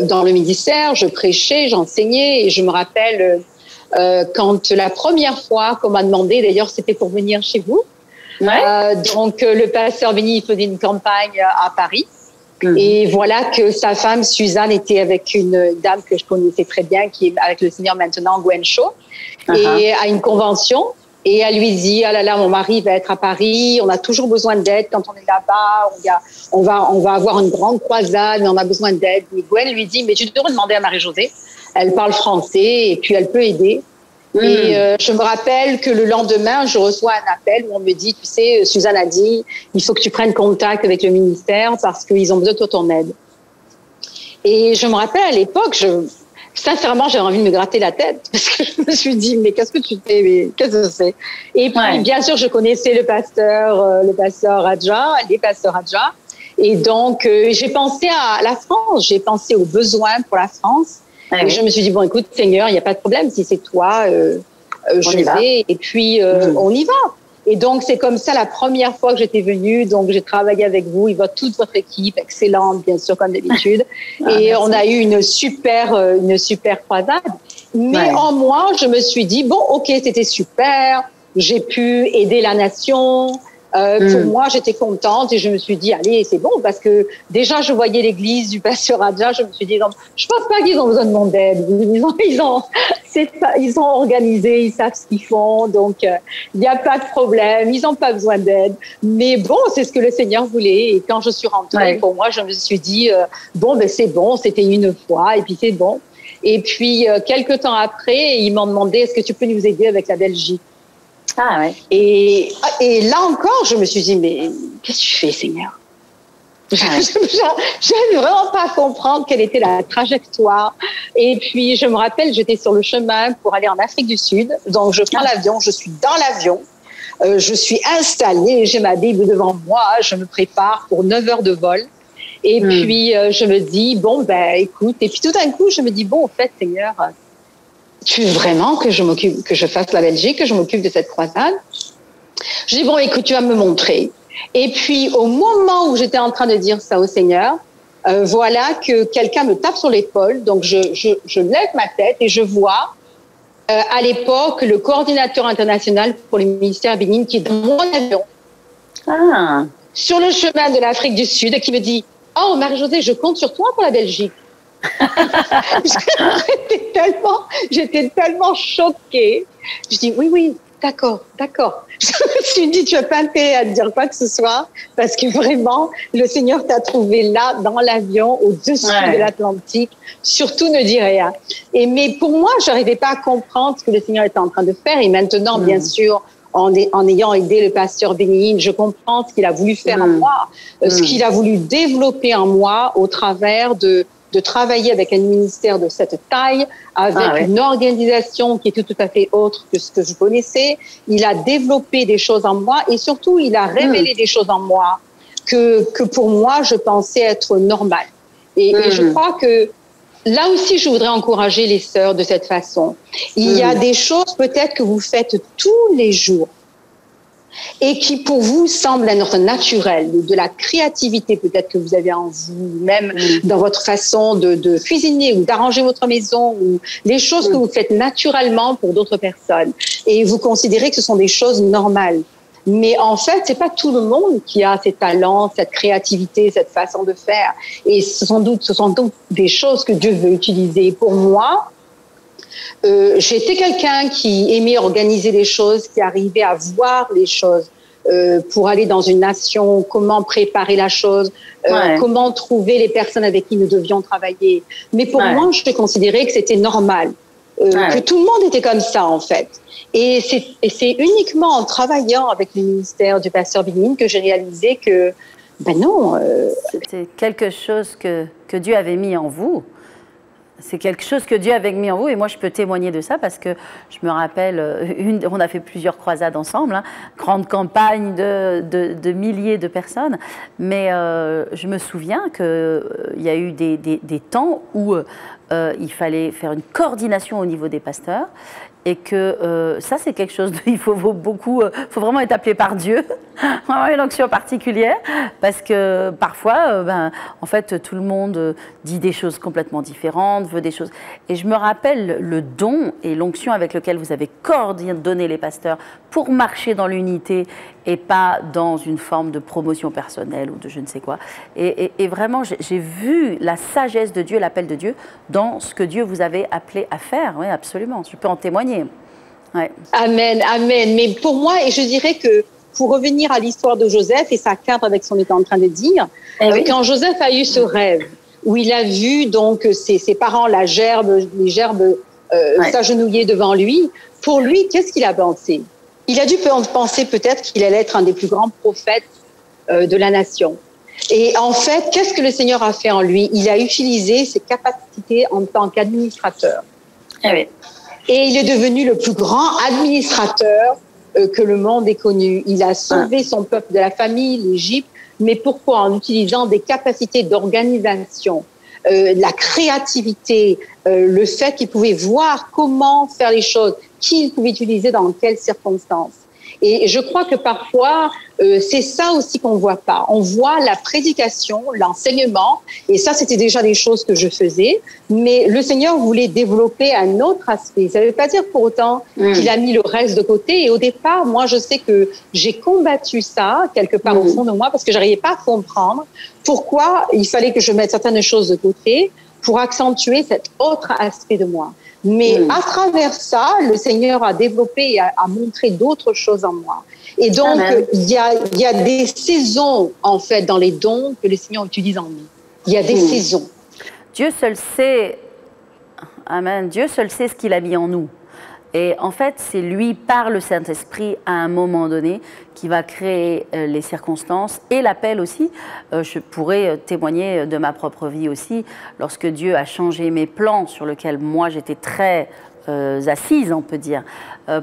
dans le ministère, je prêchais, j'enseignais et je me rappelle quand la première fois qu'on m'a demandé, d'ailleurs, c'était pour venir chez vous. Donc, le pasteur Béni faisait une campagne à Paris. Et voilà que sa femme, Suzanne, était avec une dame que je connaissais très bien, qui est avec le Seigneur maintenant, Gwen Shaw, et à une convention. Et elle lui dit, ah là là, mon mari va être à Paris, on a toujours besoin d'aide quand on est là-bas, on va avoir une grande croisade, mais on a besoin d'aide. Et Gwen lui dit, mais tu devrais demander à Marie-Josée, elle parle français et puis elle peut aider. Et je me rappelle que le lendemain, je reçois un appel où on me dit, tu sais, Suzanne a dit, il faut que tu prennes contact avec le ministère parce qu'ils ont besoin de ton aide. Et je me rappelle à l'époque, sincèrement, j'avais envie de me gratter la tête parce que je me suis dit, mais qu'est-ce que tu fais, mais qu'est-ce que c'est? Et puis, bien sûr, je connaissais le pasteur Raja, les pasteurs Raja. Et donc, j'ai pensé à la France, j'ai pensé aux besoins pour la France. Et je me suis dit, bon, écoute, Seigneur, il n'y a pas de problème. Si c'est toi, je vais. Et puis, on y va. Et donc, c'est comme ça la première fois que j'étais venue. Donc, j'ai travaillé avec vous. Il va toute votre équipe, excellente, bien sûr, comme d'habitude. Et on a eu une super croisade. Mais en moi, je me suis dit, bon, OK, c'était super. J'ai pu aider la nation. Pour moi, j'étais contente et je me suis dit, allez, c'est bon, parce que déjà, je voyais l'église du pasteur Adja, je me suis dit, non, je pense pas qu'ils ont besoin de mon aide. Ils ont organisé, ils savent ce qu'ils font, donc il n'y a pas de problème, ils n'ont pas besoin d'aide. Mais bon, c'est ce que le Seigneur voulait. Et quand je suis rentrée, pour moi, je me suis dit, bon, ben c'est bon, c'était une fois, et puis c'est bon. Et puis, quelques temps après, ils m'ont demandé, est-ce que tu peux nous aider avec la Belgique? Et là encore, je me suis dit, mais qu'est-ce que tu fais, Seigneur? Je n'avais vraiment pas à comprendre quelle était la trajectoire. Et puis, je me rappelle, j'étais sur le chemin pour aller en Afrique du Sud. Donc, je prends l'avion, je suis dans l'avion. Je suis installée, j'ai ma Bible devant moi, je me prépare pour 9 heures de vol. Et puis, je me dis, bon, ben, écoute. Et puis, tout d'un coup, je me dis, bon, en fait, Seigneur, tu veux vraiment que je fasse la Belgique, que je m'occupe de cette croisade? Je dis, bon, écoute, tu vas me montrer. Et puis, au moment où j'étais en train de dire ça au Seigneur, voilà que quelqu'un me tape sur l'épaule. Donc, je lève ma tête et je vois, à l'époque, le coordinateur international pour le ministère Bénin qui est dans mon avion, sur le chemin de l'Afrique du Sud, qui me dit, oh, Marie-Josée, je compte sur toi pour la Belgique. J'étais tellement choquée. Je dis oui, d'accord. Je me suis dit, tu n'as pas intérêt à dire quoi que ce soit parce que vraiment, le Seigneur t'a trouvé là, dans l'avion, au-dessus de l'Atlantique. Surtout, ne dis rien. Mais pour moi, je n'arrivais pas à comprendre ce que le Seigneur était en train de faire. Et maintenant, bien sûr, en ayant aidé le pasteur Béni, je comprends ce qu'il a voulu faire en moi, ce qu'il a voulu développer en moi au travers de travailler avec un ministère de cette taille, avec une organisation qui était tout à fait autre que ce que je connaissais. Il a développé des choses en moi et surtout, il a révélé des choses en moi que pour moi, je pensais être normales. Et je crois que là aussi, je voudrais encourager les sœurs de cette façon. Il y a des choses peut-être que vous faites tous les jours. et qui pour vous semble être naturel, de la créativité peut-être que vous avez en vous, même dans votre façon de cuisiner ou d'arranger votre maison, ou les choses que vous faites naturellement pour d'autres personnes, et vous considérez que ce sont des choses normales. Mais en fait, c'est pas tout le monde qui a ces talents, cette créativité, cette façon de faire. Et ce sont donc des choses que Dieu veut utiliser. Pour moi, j'étais quelqu'un qui aimait organiser les choses, qui arrivait à voir les choses pour aller dans une nation, comment préparer la chose, comment trouver les personnes avec qui nous devions travailler. Mais pour moi, je considérais que c'était normal, que tout le monde était comme ça en fait. Et c'est uniquement en travaillant avec le ministère du pasteur Benjamin que j'ai réalisé que, ben non. C'était quelque chose que Dieu avait mis en vous. C'est quelque chose que Dieu avait mis en vous, et moi je peux témoigner de ça parce que je me rappelle, on a fait plusieurs croisades ensemble, grande campagne de milliers de personnes, mais je me souviens qu'il y a eu des temps où il fallait faire une coordination au niveau des pasteurs, et que ça c'est quelque chose, il faut vraiment être appelé par Dieu, vraiment une onction particulière, parce que parfois, en fait, tout le monde dit des choses complètement différentes, veut des choses. Et je me rappelle le don et l'onction avec lequel vous avez coordonné les pasteurs pour marcher dans l'unité et pas dans une forme de promotion personnelle ou de je ne sais quoi. Et vraiment, j'ai vu la sagesse de Dieu, l'appel de Dieu dans ce que Dieu vous avait appelé à faire. Oui, absolument. Je peux en témoigner. Ouais. Amen, amen. Mais pour moi, et je dirais que pour revenir à l'histoire de Joseph et ça cadre avec ce qu'on était en train de dire, quand Joseph a eu ce rêve où il a vu donc ses parents, les gerbes s'agenouiller devant lui, pour lui, qu'est-ce qu'il a pensé? Il a dû penser peut-être qu'il allait être un des plus grands prophètes de la nation. Et en fait, qu'est-ce que le Seigneur a fait en lui? Il a utilisé ses capacités en tant qu'administrateur. Et il est devenu le plus grand administrateur que le monde ait connu. Il a sauvé son peuple de la famille, l'Égypte. Mais pourquoi? En utilisant des capacités d'organisation, la créativité, le fait qu'il pouvait voir comment faire les choses, qui il pouvait utiliser dans quelles circonstances. Et je crois que parfois, c'est ça aussi qu'on voit pas. On voit la prédication, l'enseignement, et ça, c'était déjà des choses que je faisais, mais le Seigneur voulait développer un autre aspect. Ça ne veut pas dire pour autant qu'il a mis le reste de côté. Et au départ, moi, je sais que j'ai combattu ça quelque part au fond de moi parce que j'arrivais pas à comprendre pourquoi il fallait que je mette certaines choses de côté pour accentuer cet autre aspect de moi. Mais à travers ça, le Seigneur a développé et a montré d'autres choses en moi. Et donc, il y a des saisons, en fait, dans les dons que le Seigneur utilise en nous. Il y a des saisons. Dieu seul sait, amen, Dieu seul sait ce qu'il a mis en nous. Et en fait, c'est lui, par le Saint-Esprit, à un moment donné, qui va créer les circonstances et l'appel aussi. Je pourrais témoigner de ma propre vie aussi, lorsque Dieu a changé mes plans sur lesquels moi j'étais très assise, on peut dire,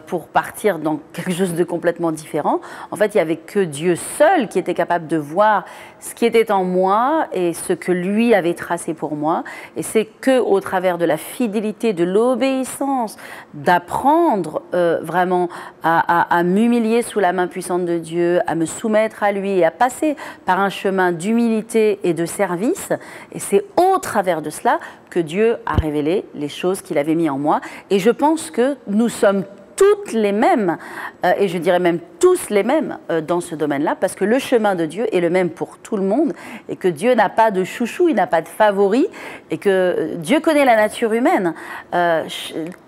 pour partir dans quelque chose de complètement différent. En fait, il n'y avait que Dieu seul qui était capable de voir ce qui était en moi et ce que lui avait tracé pour moi. Et c'est qu'au travers de la fidélité, de l'obéissance, d'apprendre vraiment à m'humilier sous la main puissante de Dieu, à me soumettre à lui et à passer par un chemin d'humilité et de service. Et c'est au travers de cela que Dieu a révélé les choses qu'il avait mis en moi. Et je pense que nous sommes toutes les mêmes, et je dirais même tous les mêmes dans ce domaine-là, parce que le chemin de Dieu est le même pour tout le monde, et que Dieu n'a pas de chouchou, il n'a pas de favori, et que Dieu connaît la nature humaine.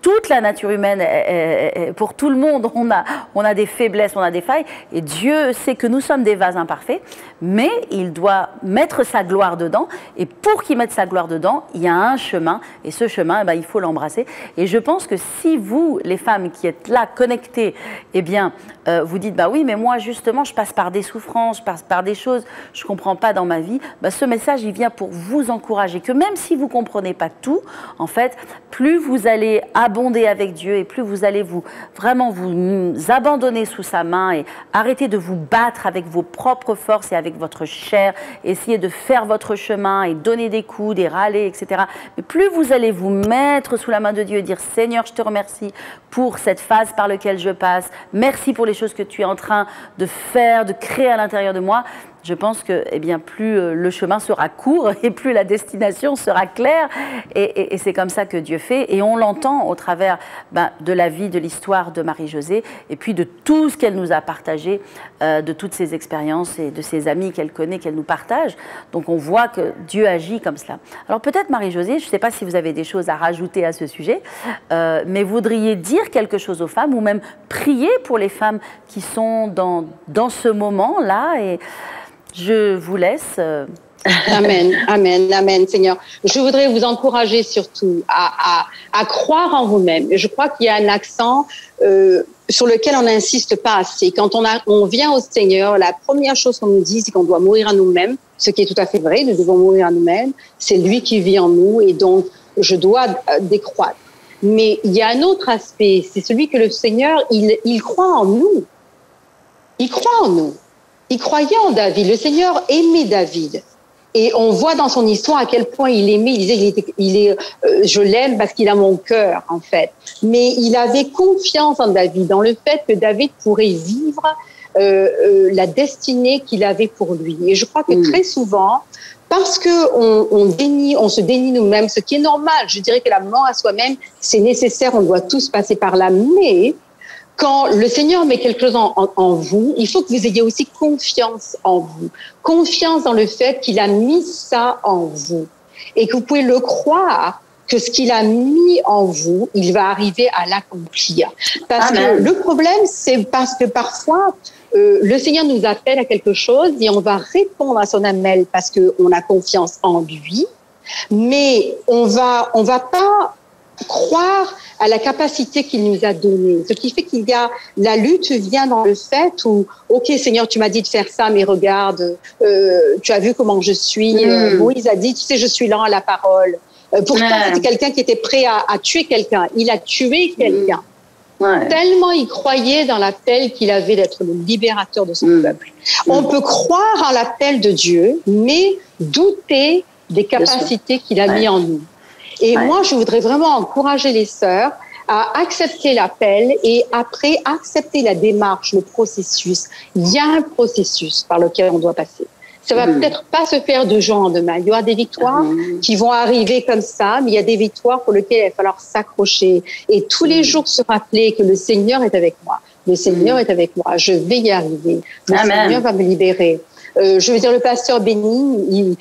Toute la nature humaine, pour tout le monde, on a des faiblesses, on a des failles, et Dieu sait que nous sommes des vases imparfaits, mais il doit mettre sa gloire dedans, et pour qu'il mette sa gloire dedans, il y a un chemin, et ce chemin, il faut l'embrasser. Et je pense que si vous, les femmes qui êtes là, connectées, eh bien, vous dites, bah oui, mais moi, justement, je passe par des souffrances, je passe par des choses, je ne comprends pas dans ma vie, ce message, il vient pour vous encourager, que même si vous ne comprenez pas tout, en fait, plus vous allez abonder avec Dieu et plus vous allez vraiment vous abandonner sous sa main et arrêter de vous battre avec vos propres forces et avec votre chair, essayer de faire votre chemin et donner des coups, des râler, etc. Mais plus vous allez vous mettre sous la main de Dieu et dire, Seigneur, je te remercie pour cette phase par laquelle je passe, merci pour les choses que tu es en train de faire, de créer à l'intérieur de moi, je pense que eh bien, plus le chemin sera court et plus la destination sera claire. Et c'est comme ça que Dieu fait. Et on l'entend au travers de la vie, de l'histoire de Marie-Josée et puis de tout ce qu'elle nous a partagé, de toutes ses expériences et de ses amis qu'elle connaît, qu'elle nous partage. Donc on voit que Dieu agit comme cela. Alors peut-être Marie-Josée, je ne sais pas si vous avez des choses à rajouter à ce sujet, mais vous voudriez dire quelque chose aux femmes ou même prier pour les femmes qui sont dans ce moment-là. Et je vous laisse. Amen, amen, amen, Seigneur. Je voudrais vous encourager surtout à croire en vous-même. Je crois qu'il y a un accent sur lequel on n'insiste pas assez. Quand on vient au Seigneur, la première chose qu'on nous dit, c'est qu'on doit mourir à nous-mêmes, ce qui est tout à fait vrai, nous devons mourir à nous-mêmes. C'est lui qui vit en nous et donc je dois décroître. Mais il y a un autre aspect, c'est celui que le Seigneur, il croit en nous. Il croit en nous. Il croyait en David. Le Seigneur aimait David. Et on voit dans son histoire à quel point il aimait. Il disait, je l'aime parce qu'il a mon cœur, en fait. Mais il avait confiance en David, dans le fait que David pourrait vivre la destinée qu'il avait pour lui. Et je crois que très souvent, parce que on se dénie nous-mêmes, ce qui est normal. Je dirais que la mort à soi-même, c'est nécessaire. On doit tous passer par là. Mais quand le Seigneur met quelque chose en vous, il faut que vous ayez aussi confiance en vous. Confiance dans le fait qu'il a mis ça en vous. Et que vous pouvez le croire, que ce qu'il a mis en vous, il va arriver à l'accomplir. Parce que le problème, c'est parce que parfois, le Seigneur nous appelle à quelque chose et on va répondre à son appel parce qu'on a confiance en lui. Mais on va pas croire à la capacité qu'il nous a donnée. Ce qui fait qu'il y a, la lutte vient dans le fait où, ok Seigneur, tu m'as dit de faire ça, mais regarde, tu as vu comment je suis. Moïse a dit, tu sais, je suis lent à la parole. Pourtant, c'était quelqu'un qui était prêt à tuer quelqu'un. Il a tué quelqu'un. Tellement il croyait dans l'appel qu'il avait d'être le libérateur de son peuple. On peut croire en l'appel de Dieu, mais douter des capacités qu'il a mis en nous. Et moi, je voudrais vraiment encourager les sœurs à accepter l'appel et après accepter la démarche, le processus. Il y a un processus par lequel on doit passer. Ça va peut-être pas se faire de jour en demain. Il y aura des victoires qui vont arriver comme ça, mais il y a des victoires pour lesquelles il va falloir s'accrocher et tous les jours se rappeler que le Seigneur est avec moi. Le Seigneur est avec moi. Je vais y arriver. Le Seigneur va me libérer. Je veux dire, le pasteur Béni,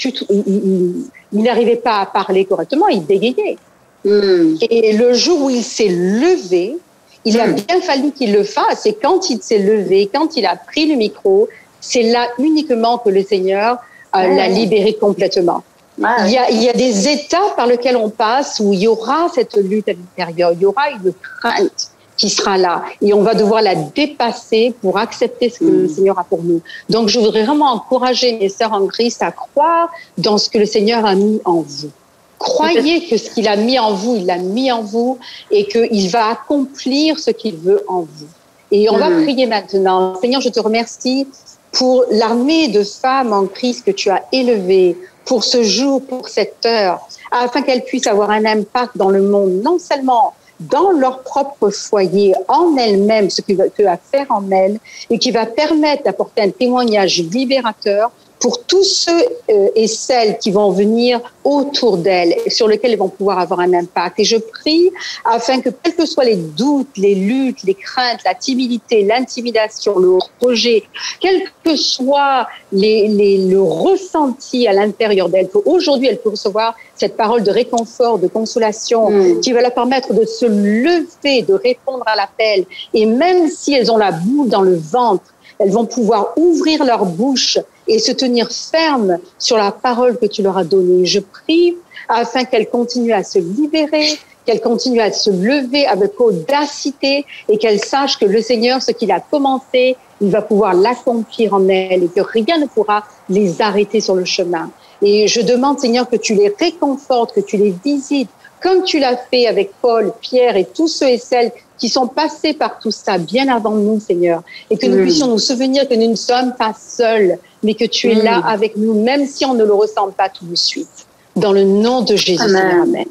il n'arrivait pas à parler correctement, il bégayait. Et le jour où il s'est levé, il a bien fallu qu'il le fasse. Et quand il s'est levé, quand il a pris le micro, c'est là uniquement que le Seigneur l'a libéré complètement. Il y a des états par lesquels on passe où il y aura cette lutte à l'intérieur, il y aura une crainte qui sera là. Et on va devoir la dépasser pour accepter ce que le Seigneur a pour nous. Donc, je voudrais vraiment encourager mes sœurs en Christ à croire dans ce que le Seigneur a mis en vous. Croyez que ce qu'il a mis en vous, il l'a mis en vous et qu'il va accomplir ce qu'il veut en vous. Et on va prier maintenant. Seigneur, je te remercie pour l'armée de femmes en Christ que tu as élevée pour ce jour, pour cette heure, afin qu'elles puissent avoir un impact dans le monde, non seulement dans leur propre foyer, en elles-mêmes, ce que tu vas faire en elles, et qui va permettre d'apporter un témoignage libérateur pour tous ceux et celles qui vont venir autour d'elles, sur lesquels elles vont pouvoir avoir un impact. Et je prie afin que, quels que soient les doutes, les luttes, les craintes, la timidité, l'intimidation, le rejet, quel que soit le ressenti à l'intérieur d'elles, qu'aujourd'hui elles peuvent recevoir cette parole de réconfort, de consolation, qui va leur permettre de se lever, de répondre à l'appel. Et même si elles ont la boule dans le ventre, elles vont pouvoir ouvrir leur bouche et se tenir fermes sur la parole que tu leur as donnée. Je prie afin qu'elles continuent à se libérer, qu'elles continuent à se lever avec audacité et qu'elles sachent que le Seigneur, ce qu'il a commencé, il va pouvoir l'accomplir en elles et que rien ne pourra les arrêter sur le chemin. Et je demande, Seigneur, que tu les réconfortes, que tu les visites, comme tu l'as fait avec Paul, Pierre et tous ceux et celles qui sont passés par tout ça bien avant nous, Seigneur, et que nous puissions nous souvenir que nous ne sommes pas seuls, mais que tu es là avec nous, même si on ne le ressent pas tout de suite. Dans le nom de Jésus, Seigneur, amen.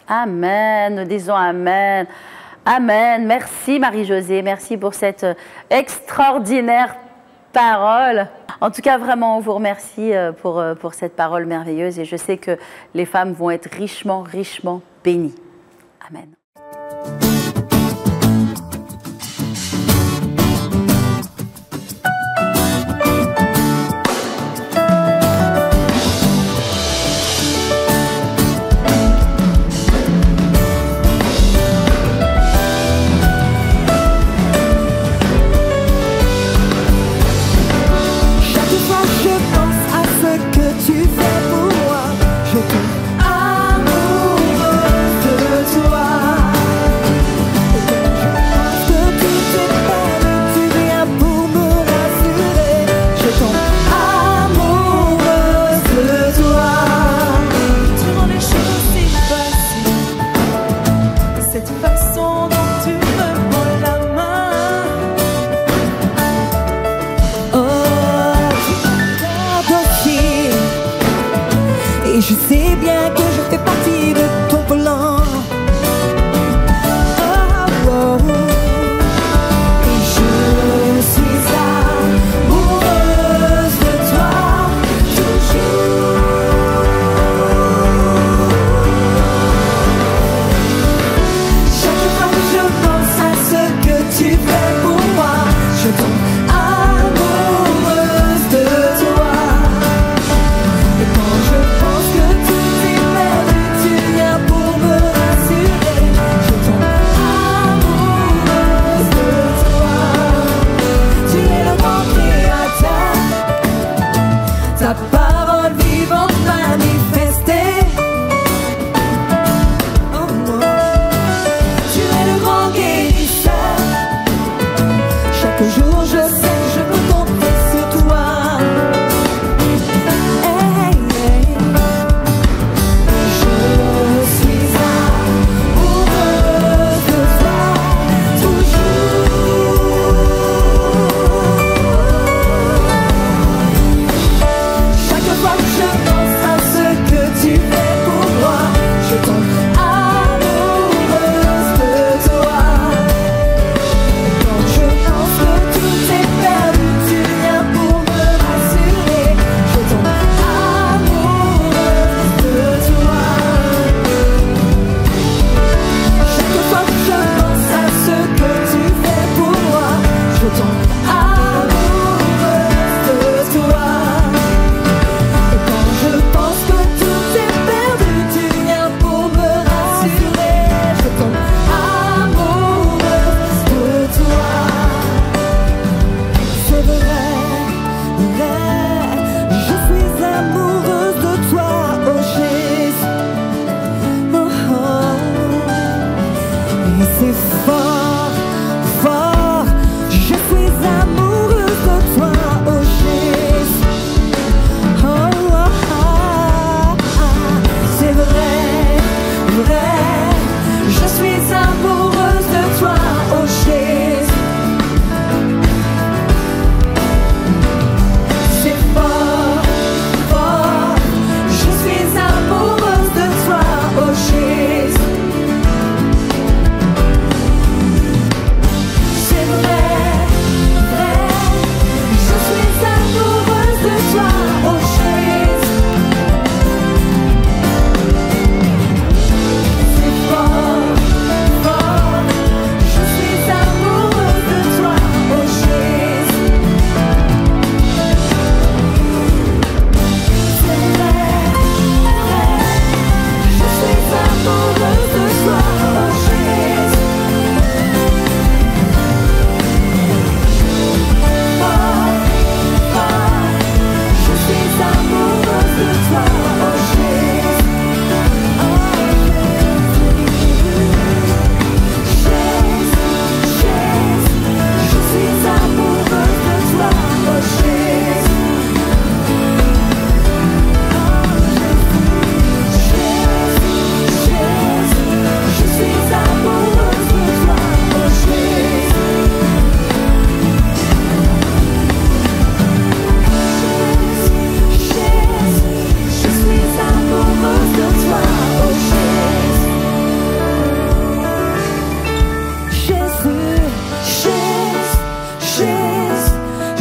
Amen, nous disons amen. Amen. Merci Marie-Josée, merci pour cette extraordinaire parole. En tout cas, vraiment, on vous remercie pour cette parole merveilleuse et je sais que les femmes vont être richement, richement bénies. Amen. Je sais bien que je fais partie de ton plan. Oh, oh, oh. Et je suis amoureuse de toi toujours. Chaque fois que je pense à ce que tu fais pour moi, je tombe amoureuse de toi. Et quand je pense que tout est perdu, tu viens pour me rassurer. Je tombe amoureuse de toi. Tu es le grand créateur, ta parole vivante manifestée. Oh, oh. Tu es le grand guérisseur. Chaque jour je sais que je peux compter sur toi. Hey, hey. Je suis amoureuse de toi toujours. Chaque fois que je pense à ce que tu fais pour moi, je tombe amoureuse de toi. Quand je pense que tout est perdu, tu viens pour me rassurer. Je tombe amoureuse de toi. Chaque fois que je pense à ce que tu fais pour moi, je tombe amoureuse de toi. Et quand je pense que tout est perdu, tu viens pour me rassurer. Je tombe amoureuse de toi. C'est vrai, je suis amoureuse de toi, oh Jésus. Oh, oh. Et c'est fort, fort, je suis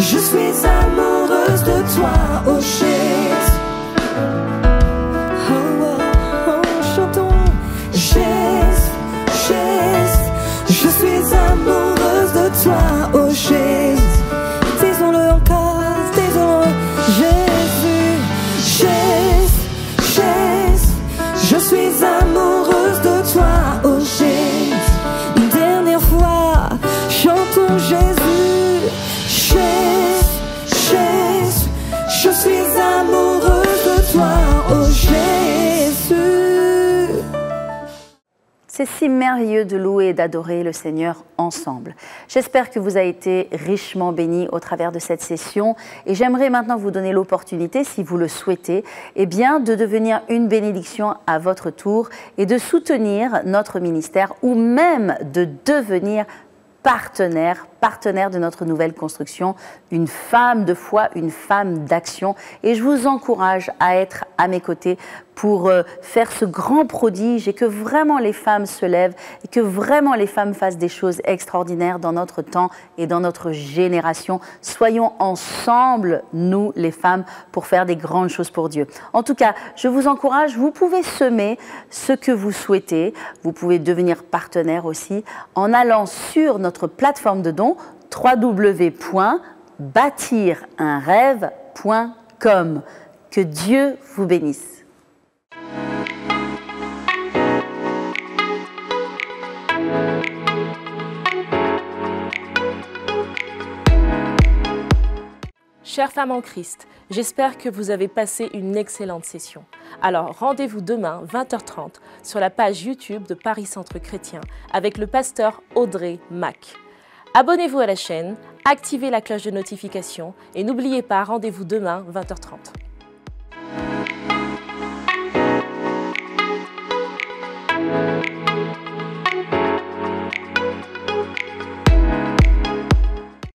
Je suis amoureuse de toi, oh Jésus. Oh, oh, oh, chantons. Jésus, Jésus, je suis amoureuse de toi, oh Jésus. Disons-le encore, disons-le. Jésus, Jésus, Jésus, je suis amoureuse de toi, oh Jésus. Une dernière fois, chantons Jésus, Jésus, Jésus, je suis amoureuse de toi, oh Jésus. C'est si merveilleux de louer et d'adorer le Seigneur ensemble. J'espère que vous avez été richement bénis au travers de cette session et j'aimerais maintenant vous donner l'opportunité, si vous le souhaitez, eh bien, de devenir une bénédiction à votre tour et de soutenir notre ministère ou même de devenir partenaire de notre nouvelle construction, une femme de foi, une femme d'action. Et je vous encourage à être à mes côtés pour faire ce grand prodige et que vraiment les femmes se lèvent et que vraiment les femmes fassent des choses extraordinaires dans notre temps et dans notre génération. Soyons ensemble, nous les femmes, pour faire des grandes choses pour Dieu. En tout cas, je vous encourage, vous pouvez semer ce que vous souhaitez. Vous pouvez devenir partenaire aussi en allant sur notre plateforme de dons www.bâtirunrêve.com. Que Dieu vous bénisse. Chères femmes en Christ, j'espère que vous avez passé une excellente session. Alors rendez-vous demain 20h30 sur la page YouTube de Paris Centre Chrétien avec le pasteur Audrey Mac. Abonnez-vous à la chaîne, activez la cloche de notification et n'oubliez pas, rendez-vous demain 20h30.